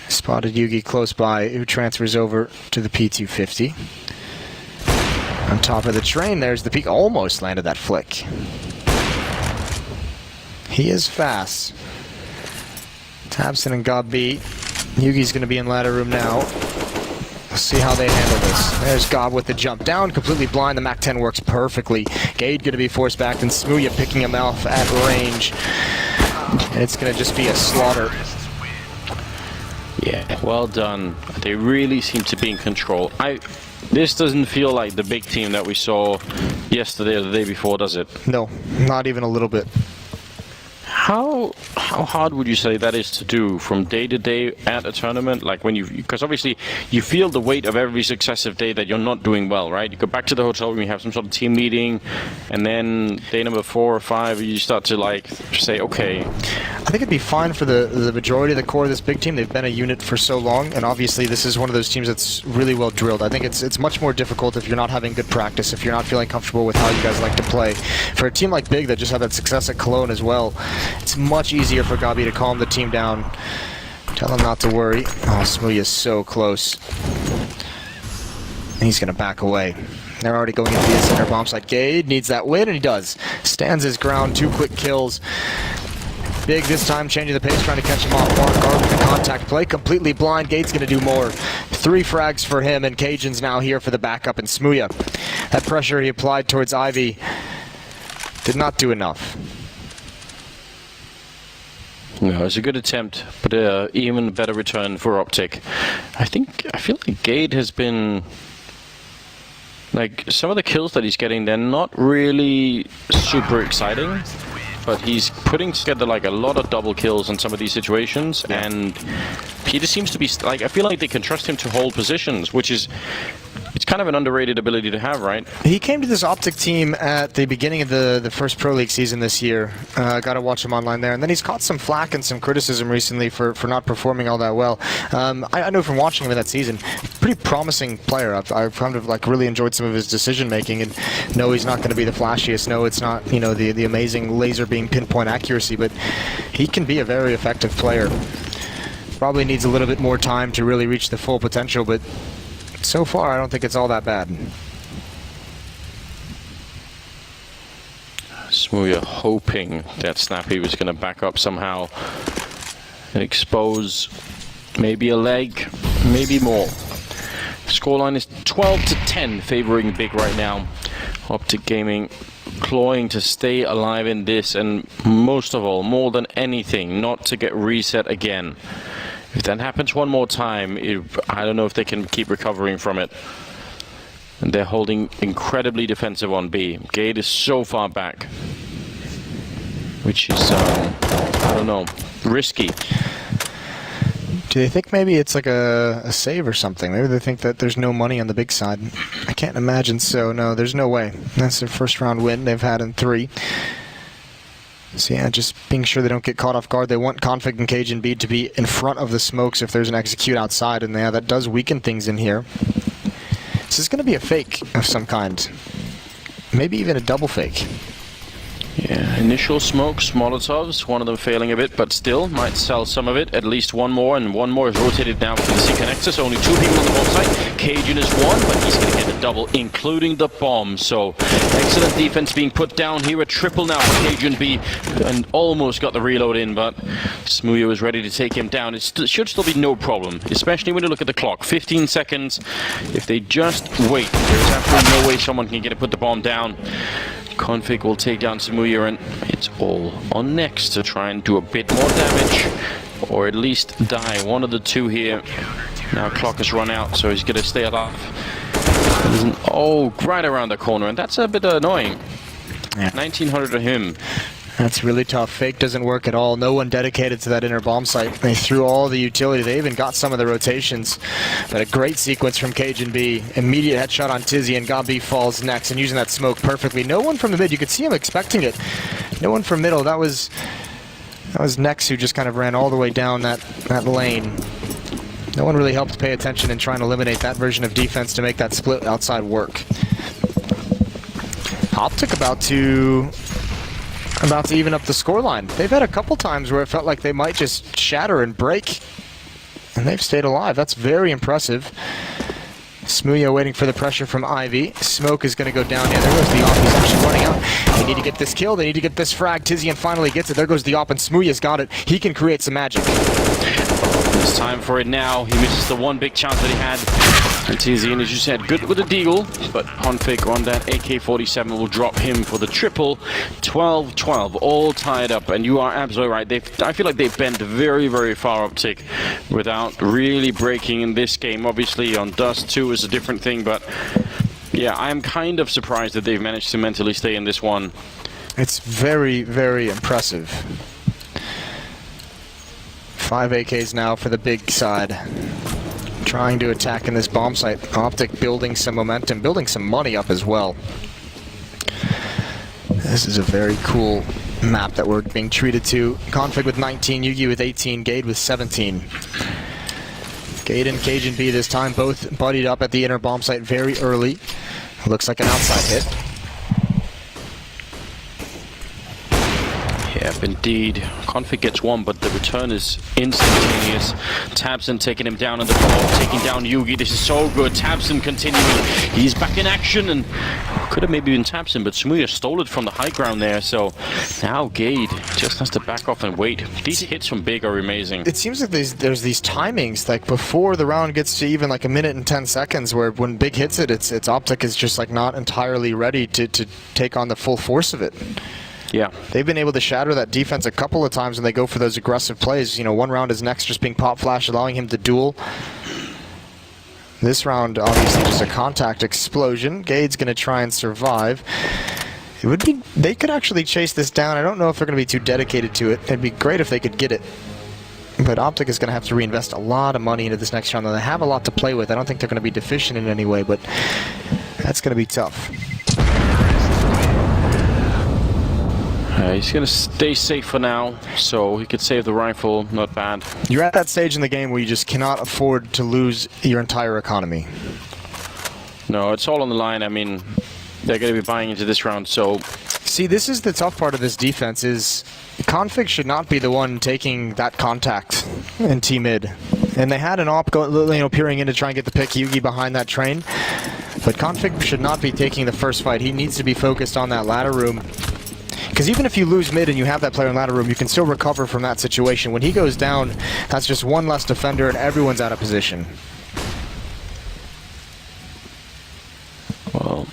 Spotted Yugi close by, who transfers over to the P250. On top of the train, there's the peak. Almost landed that flick. He is fast. Tabson and Gabi. Yugi's going to be in ladder room now. We'll see how they handle this. There's Gob with the jump down, completely blind. The MAC-10 works perfectly. Gade going to be forced back, and Smooya picking him off at range. And it's going to just be a slaughter. Yeah, well done. They really seem to be in control. This doesn't feel like the big team that we saw yesterday or the day before, does it? No, not even a little bit. How hard would you say that is to do from day to day at a tournament? Like when because obviously you feel the weight of every successive day that you're not doing well, right? You go back to the hotel room, you have some sort of team meeting, and then day number 4 or 5, you start to like say, okay. I think it'd be fine for the majority of the core of this big team. They've been a unit for so long, and obviously this is one of those teams that's really well drilled. I think it's much more difficult if you're not having good practice, if you're not feeling comfortable with how you guys like to play. For a team like Big that just had that success at Cologne as well, it's much easier for Gabi to calm the team down. Tell him not to worry. Oh, Smooya is so close. And he's going to back away. They're already going into the center bomb site. Gade needs that win, and he does. Stands his ground, 2 quick kills. Big this time, changing the pace, trying to catch him off guard with the contact play. Completely blind. Gade's going to do more. 3 frags for him, and Cajun's now here for the backup. And Smooya, that pressure he applied towards Ivy did not do enough. No, it's a good attempt, but even better return for OpTic. I feel like Gade has been, like, some of the kills that he's getting, they're not really super exciting, but he's putting together like a lot of double kills in some of these situations, and Peter seems to be, like, I feel like they can trust him to hold positions, which is, it's kind of an underrated ability to have, right? He came to this OpTic team at the beginning of the first Pro League season this year. Got to watch him online there. And then he's caught some flack and some criticism recently for not performing all that well. I know from watching him in that season, pretty promising player. I've kind of like really enjoyed some of his decision making. And no, he's not going to be the flashiest. No, it's not, you know, the amazing laser beam pinpoint accuracy, but he can be a very effective player. Probably needs a little bit more time to really reach the full potential, but so far, I don't think it's all that bad. Smooya hoping that Snappy was going to back up somehow and expose maybe a leg, maybe more. Scoreline is 12-10 favoring Big right now. OpTic Gaming clawing to stay alive in this, and most of all, more than anything, not to get reset again. If that happens one more time, I don't know if they can keep recovering from it. And they're holding incredibly defensive on B. Gade is so far back, which is, I don't know, risky. Do they think maybe it's like a save or something? Maybe they think that there's no money on the Big side. I can't imagine so. No, there's no way. That's their first round win they've had in 3. So yeah, just being sure they don't get caught off guard. They want Config and Cajun B to be in front of the smokes if there's an execute outside, and yeah, that does weaken things in here. This is going to be a fake of some kind. Maybe even a double fake. Yeah, initial smokes, Molotovs, one of them failing a bit, but still might sell some of it. At least one more, and one more is rotated now for the C-Connexus. Only 2 people on the bomb site. Cajun is 1, but he's going to get a double, including the bomb. So, excellent defense being put down here. A triple now for Cajun B, and almost got the reload in, but Smooya was ready to take him down. It should still be no problem, especially when you look at the clock. 15 seconds. If they just wait, there's absolutely no way someone can put the bomb down. Config will take down Smooya, and it's all on Next to try and do a bit more damage, or at least die. One of the 2 here. Now clock has run out, so he's going to stay alive. Oh, right around the corner, and that's a bit annoying. Yeah. 1900 to him. That's really tough. Fake doesn't work at all. No one dedicated to that inner bomb site. They threw all the utility. They even got some of the rotations. But a great sequence from Cajun B. Immediate headshot on Tizzy, and Gabi falls next, and using that smoke perfectly. No one from the mid. You could see him expecting it. No one from middle. That was Nex, who just kind of ran all the way down that lane. No one really helped pay attention in trying to eliminate that version of defense to make that split outside work. OpTic about to even up the scoreline. They've had a couple times where it felt like they might just shatter and break, and they've stayed alive. That's very impressive. Smooya waiting for the pressure from Ivy. Smoke is going to go down. Yeah, there goes the op. He's actually running out. They need to get this kill. They need to get this frag. Tizian finally gets it. There goes the op, and Smooya's got it. He can create some magic. It's time for it now. He misses the one big chance that he had. And Tizian, as you said, good with the deagle, but Config on that AK-47 will drop him for the triple. 12-12, all tied up, and you are absolutely right. I feel like they've bent very, very far OpTic without really breaking in this game. Obviously, on Dust 2 is a different thing, but yeah, I'm kind of surprised that they've managed to mentally stay in this one. It's very, very impressive. 5 AKs now for the Big side. Trying to attack in this bomb site. OpTic building some momentum, building some money up as well. This is a very cool map that we're being treated to. Config with 19, Yugi with 18, Gade with 17. Gade and Cajun B this time, both buddied up at the inner bomb site very early. Looks like an outside hit. Yep, indeed. Config gets one, but the return is instantaneous. Tabson taking him down on the floor, taking down Yugi. This is so good. Tabson continuing. He's back in action, and could have maybe been Tabson, but Smooya stole it from the high ground there. So now Gade just has to back off and wait. These hits from Big are amazing. It seems like there's these timings, like before the round gets to even like a minute and 10 seconds, where when Big hits it, it's OpTic is just like not entirely ready to take on the full force of it. Yeah. They've been able to shatter that defense a couple of times when they go for those aggressive plays. You know, one round is next just being pop flash, allowing him to duel. This round, obviously, just a contact explosion. Gade's going to try and survive. It would be, they could actually chase this down. I don't know if they're going to be too dedicated to it. It'd be great if they could get it. But OpTic is going to have to reinvest a lot of money into this next round. They have a lot to play with. I don't think they're going to be deficient in any way, but that's going to be tough. He's going to stay safe for now, so he could save the rifle. Not bad. You're at that stage in the game where you just cannot afford to lose your entire economy. No, it's all on the line. I mean, they're going to be buying into this round, so... See, this is the tough part of this defense, is Config should not be the one taking that contact in T-mid. And they had an op peering in to try and get the pick, Yugi behind that train. But Config should not be taking the first fight. He needs to be focused on that ladder room. Because even if you lose mid and you have that player in ladder room, you can still recover from that situation. When he goes down, that's just one less defender and everyone's out of position. Well,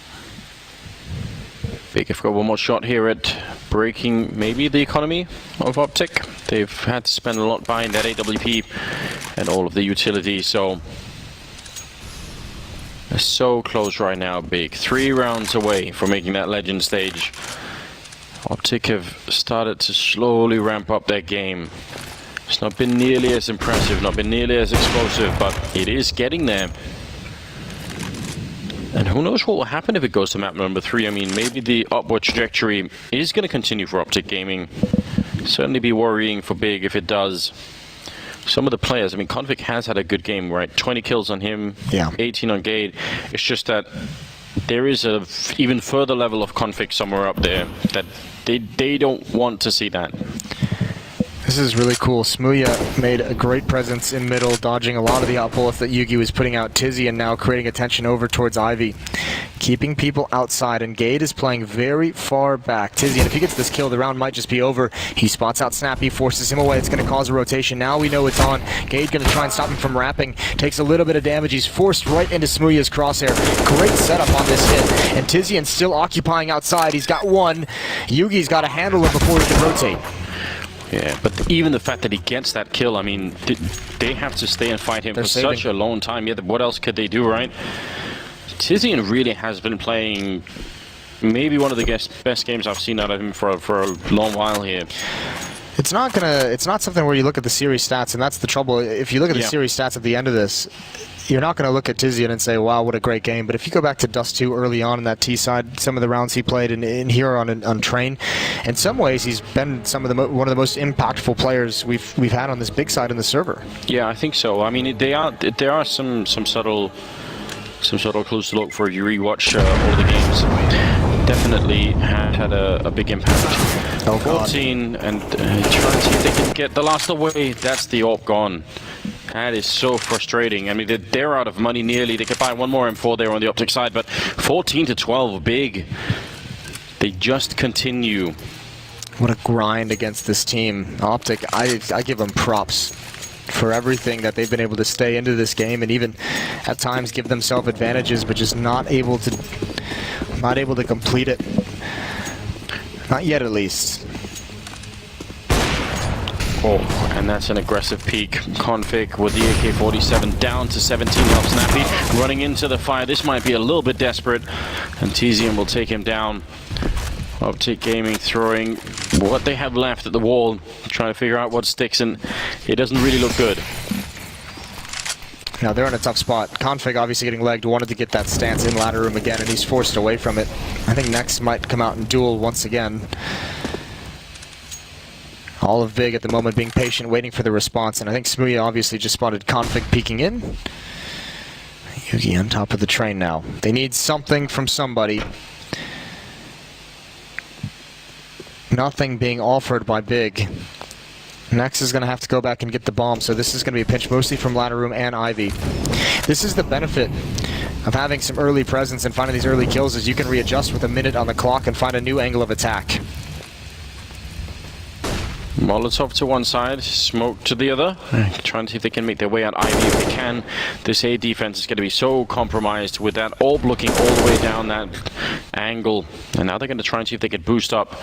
Big have got one more shot here at breaking maybe the economy of OpTic. They've had to spend a lot buying that AWP and all of the utilities, so they're so close right now, Big. 3 rounds away from making that legend stage. OpTic have started to slowly ramp up their game. It's not been nearly as impressive, not been nearly as explosive, but it is getting there. And who knows what will happen if it goes to map number 3. I mean, maybe the upward trajectory is going to continue for OpTic Gaming. Certainly be worrying for Big if it does. Some of the players, I mean, Config has had a good game, right? 20 kills on him, yeah. 18 on Gade. It's just that there is a even further level of Config somewhere up there that they don't want to see that. This is really cool. Smooya made a great presence in middle, dodging a lot of the outbullets that Yugi was putting out Tizzy, and now creating attention over towards Ivy. Keeping people outside, and Gade is playing very far back. Tizzy, and if he gets this kill, the round might just be over. He spots out Snappy, forces him away. It's going to cause a rotation. Now we know it's on. Gade going to try and stop him from wrapping. Takes a little bit of damage. He's forced right into Smooya's crosshair. Great setup on this hit. And Tizian's still occupying outside. He's got one. Yugi's got to handle him before he can rotate. Yeah, but even the fact that he gets that kill, I mean, they have to stay and fight him for such a long time. Yeah, what else could they do, right? Tizian really has been playing maybe one of the best games I've seen out of him for a long while here. It's not something where you look at the series stats, and that's the trouble. If you look at the series stats at the end of this, you're not going to look at Tizian and say, wow, what a great game. But if you go back to Dust 2 early on in that T side, some of the rounds he played in here on Train, in some ways he's been one of the most impactful players we've had on this big side in the server. Yeah, I think so. I mean, there are some subtle clues to look for if you rewatch all the games. Definitely had a big impact. 14 and trying to see if they can get the last away. That's the AWP gone. That is so frustrating. I mean, they're out of money nearly. They could buy one more M4 there on the OpTic side, but 14-12, Big. They just continue. What a grind against this team. OpTic, I give them props for everything that they've been able to stay into this game, and even at times give themselves advantages, but just not able to complete it. Not yet, at least. Oh, and that's an aggressive peek. Config with the AK-47 down to 17 off Snappy, running into the fire. This might be a little bit desperate, and Tizian will take him down. OpTic Gaming throwing what they have left at the wall, trying to figure out what sticks, and it doesn't really look good. Now they're in a tough spot. Config obviously getting legged, wanted to get that stance in ladder room again, and he's forced away from it. I think Next might come out and duel once again. All of Big at the moment being patient, waiting for the response, and I think Smooya obviously just spotted Config peeking in. Yugi on top of the train now. They need something from somebody. Nothing being offered by Big. Nex is going to have to go back and get the bomb, so this is going to be a pinch mostly from Ladder Room and Ivy. This is the benefit of having some early presence and finding these early kills, is you can readjust with a minute on the clock and find a new angle of attack. Molotov to one side, smoke to the other. Trying to see if they can make their way out Ivy. If they can, this A defense is going to be so compromised with that orb looking all the way down that angle. And now they're going to try and see if they can boost up.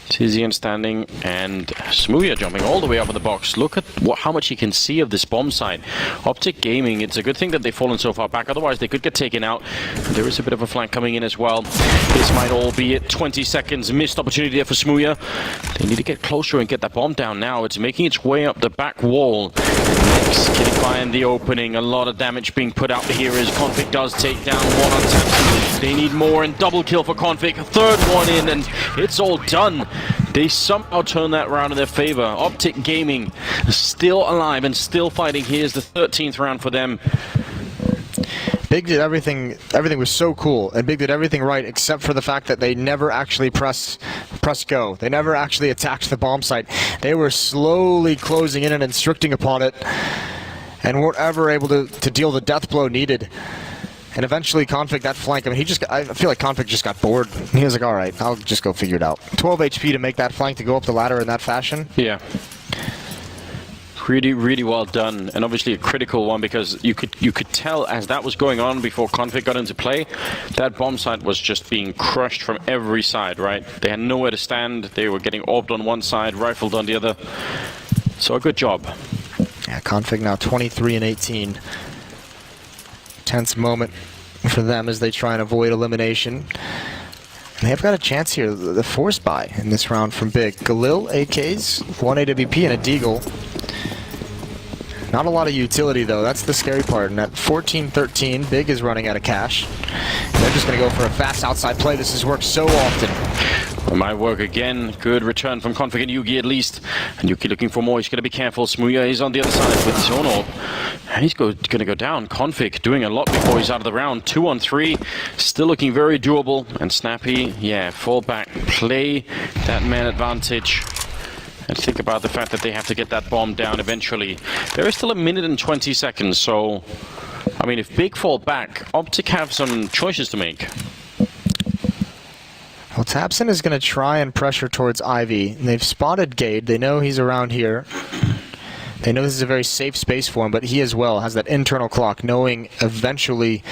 Tizian standing and Smooya jumping all the way up in the box. Look at how much you can see of this bomb site. OpTic Gaming, it's a good thing that they've fallen so far back, otherwise they could get taken out. There is a bit of a flank coming in as well. This might all be it. 20 seconds, missed opportunity there for Smooya. They need to get closer and get that bomb down now. It's making its way up the back wall. Next, getting by in the opening. A lot of damage being put out here as Config does take down one on Tapson. They need more, and double kill for Config. Third one in, and it's all done. They somehow turn that round in their favor. OpTic Gaming still alive and still fighting. Here's the 13th round for them. Big did everything was so cool, and Big did everything right except for the fact that they never actually press go. They never actually attacked the bomb site. They were slowly closing in and instructing upon it, and weren't ever able to deal the death blow needed. And eventually Config, that flank, I mean, I feel like Config just got bored. He was like, all right, I'll just go figure it out. 12 HP to make that flank to go up the ladder in that fashion. Yeah. Really, really well done, and obviously a critical one, because you could tell as that was going on before Config got into play, that bomb site was just being crushed from every side, right? They had nowhere to stand. They were getting orbed on one side, rifled on the other. So a good job. Yeah, Config now 23 and 18. Tense moment for them as they try and avoid elimination. And they've got a chance here, the force buy in this round from Big. Galil, AKs, 1 AWP and a Deagle. Not a lot of utility though, that's the scary part. And at 14-13, Big is running out of cash. And they're just going to go for a fast outside play. This has worked so often. It might work again. Good return from Config and Yugi at least. And Yugi looking for more. He's going to be careful. Smooya is on the other side with his own orb. And he's going to go down. Config doing a lot before he's out of the round. 2 on 3. Still looking very doable. And Snappy, yeah, fall back. Play that man advantage. And think about the fact that they have to get that bomb down eventually. There is still a minute and 20 seconds. So, I mean, if Big fall back, OpTic have some choices to make. Well, Tapson is going to try and pressure towards Ivy. They've spotted Gade. They know he's around here. They know this is a very safe space for him, but he as well has that internal clock, knowing eventually,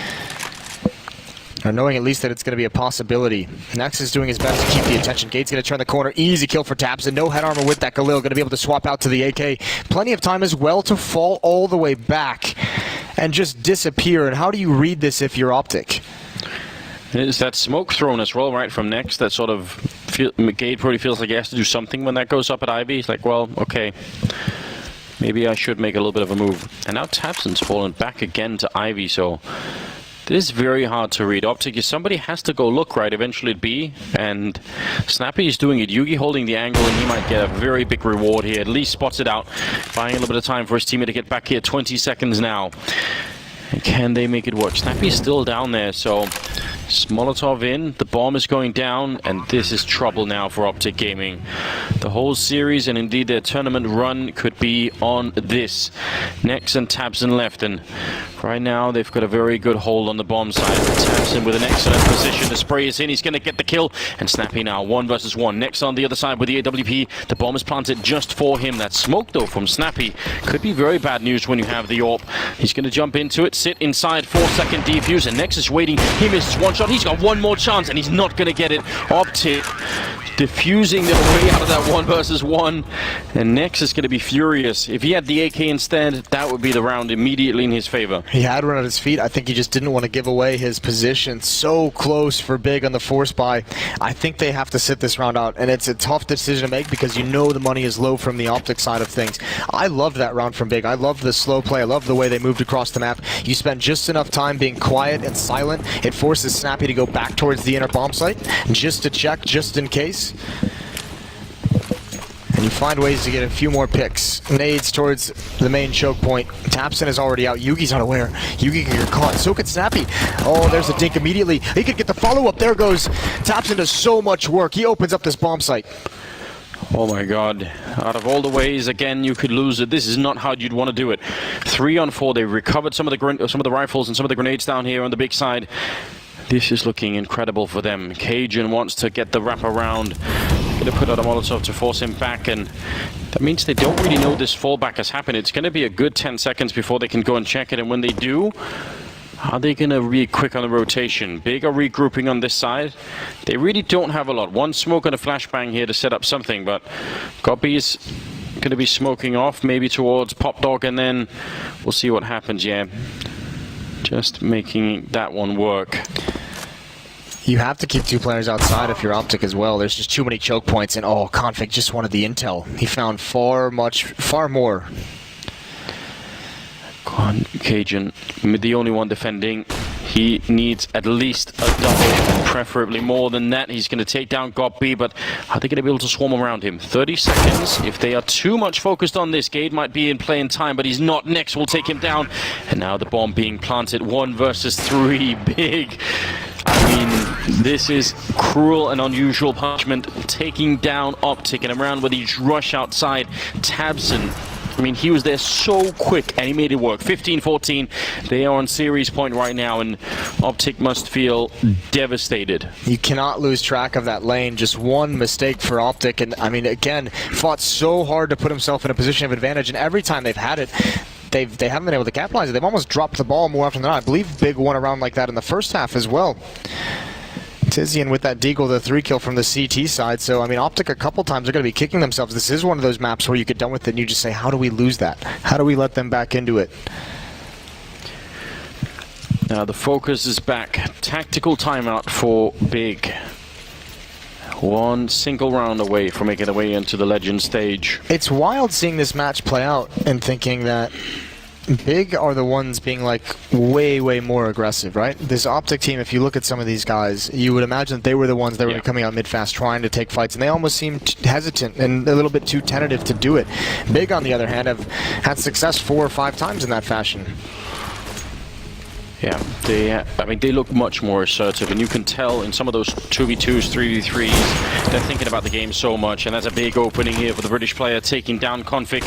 or knowing at least that it's going to be a possibility. Nex is doing his best to keep the attention. Gade's going to turn the corner. Easy kill for Tapson. No head armor with that. Galil going to be able to swap out to the AK. Plenty of time as well to fall all the way back and just disappear. And how do you read this if you're OpTic? Is that smoke thrown as well, right, from Nex? That sort of, Gade probably feels like he has to do something when that goes up at Ivy. He's like, well, okay, maybe I should make a little bit of a move. And now Tapson's fallen back again to Ivy, so this is very hard to read. OpTic, somebody has to go look, right, eventually at B, and Snappy is doing it. Yugi holding the angle, and he might get a very big reward here. At least spots it out, buying a little bit of time for his teammate to get back here. 20 seconds now. And can they make it work? Snappy's still down there, so Molotov in, the bomb is going down, and this is trouble now for OpTic Gaming. The whole series, and indeed their tournament run, could be on this. Nex and Tapson left, and right now they've got a very good hold on the bomb side. Tapson with an excellent position. The spray is in, he's going to get the kill, and Snappy now 1 versus 1. Nex on the other side with the AWP. The bomb is planted just for him. That smoke, though, from Snappy could be very bad news when you have the AWP. He's going to jump into it, sit inside, 4-second defuse, and Nex is waiting. He misses one shot. He's got one more chance, and he's not going to get it. OpTic diffusing their way out of that 1 versus 1, and Nex is going to be furious. If he had the AK instead, that would be the round immediately in his favor. He had run at his feet. I think he just didn't want to give away his position. So close for Big on the force buy. I think they have to sit this round out, and it's a tough decision to make because you know the money is low from the OpTic side of things. I loved that round from Big. I loved the slow play. I loved the way they moved across the map. You spend just enough time being quiet and silent. It forces Snappy to go back towards the inner bomb site just to check, just in case. And you find ways to get a few more picks. Nades towards the main choke point. Tapson is already out. Yugi's unaware. Yugi can get caught. So could Snappy. Oh, there's a dink immediately. He could get the follow-up. There goes. Tapson does so much work. He opens up this bomb site. Oh my god. Out of all the ways, again, you could lose it. This is not how you'd want to do it. 3 on 4. They recovered some of the rifles and some of the grenades down here on the big side. This is looking incredible for them. Cajun wants to get the wrap around. Gonna put out a Molotov to force him back, and that means they don't really know this fallback has happened. It's gonna be a good 10 seconds before they can go and check it, and when they do, are they going to be quick on the rotation? Big are regrouping on this side. They really don't have a lot. One smoke and a flashbang here to set up something, but Goppy's going to be smoking off, maybe towards Pop Dog, and then we'll see what happens, yeah. Just making that one work. You have to keep 2 players outside if you're OpTic as well. There's just too many choke points, and oh, Config just wanted the intel. He found far more. Cajun, the only one defending. He needs at least a double, preferably more than that. He's going to take down Goppy, but are they going to be able to swarm around him? 30 seconds. If they are too much focused on this, Gade might be in play in time, but he's not. Next will take him down. And now the bomb being planted. 1 versus 3. Big. I mean, this is cruel and unusual punishment. Taking down OpTic in a round where they rush outside. Tabson, I mean, he was there so quick, and he made it work. 15-14. They are on series point right now, and OpTic must feel devastated. You cannot lose track of that lane. Just one mistake for OpTic, and I mean, again, fought so hard to put himself in a position of advantage, and every time they've had it, they haven't been able to capitalize it. They've almost dropped the ball more often than not. I believe Big won a round like that in the first half as well. Tizian with that deagle, the 3 kill from the CT side. So, I mean, OpTic a couple times are going to be kicking themselves. This is one of those maps where you get done with it and you just say, how do we lose that? How do we let them back into it? Now the focus is back. Tactical timeout for Big. 1 single round away from making their way into the Legend stage. It's wild seeing this match play out and thinking that Big are the ones being like way more aggressive, right? This OpTic team, if you look at some of these guys, you would imagine that they were the ones that were coming out mid-fast trying to take fights, and they almost seemed hesitant and a little bit too tentative to do it. Big, on the other hand, have had success 4 or 5 times in that fashion. Yeah, I mean, they look much more assertive, and you can tell in some of those 2v2s, 3v3s, they're thinking about the game so much, and that's a big opening here for the British player, taking down Config.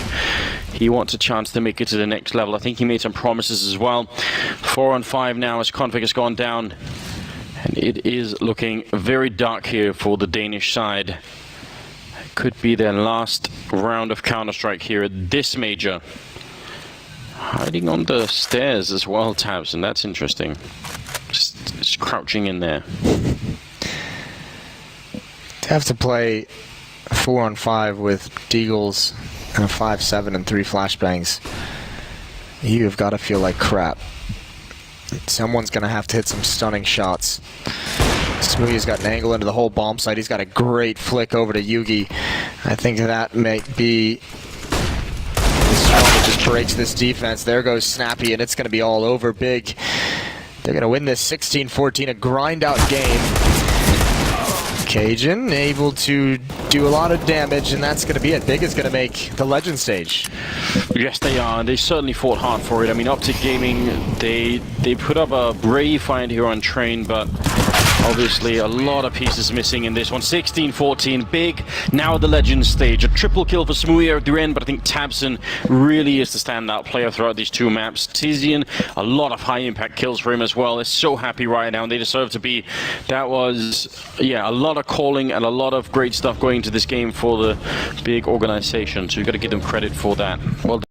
He wants a chance to make it to the next level. I think he made some promises as well. 4 on 5 now as Config has gone down, and it is looking very dark here for the Danish side. Could be their last round of Counter-Strike here at this major. Hiding on the stairs as well, Tabs, and that's interesting. Just crouching in there. To have to play 4 on 5 with deagles and a 5-7 and 3 flashbangs, you have got to feel like crap. Someone's going to have to hit some stunning shots. Smoothie's got an angle into the whole bomb site. He's got a great flick over to Yugi. I think that may be... just breaks this defense. There goes Snappy, and it's going to be all over Big. They're going to win this 16-14, a grind-out game. Cajun able to do a lot of damage, and that's going to be it. Big is going to make the Legend stage. Yes, they are, and they certainly fought hard for it. I mean, OpTic Gaming, they put up a brave fight here on Train, but obviously a lot of pieces missing in this one. 16-14, Big, now the Legend stage. A triple kill for Smoothie at the end, but I think Tabson really is the standout player throughout these 2 maps. Tizian, a lot of high-impact kills for him as well. They're so happy right now, and they deserve to be. That was, yeah, a lot of calling and a lot of great stuff going into this game for the Big organization, so you've got to give them credit for that. Well done.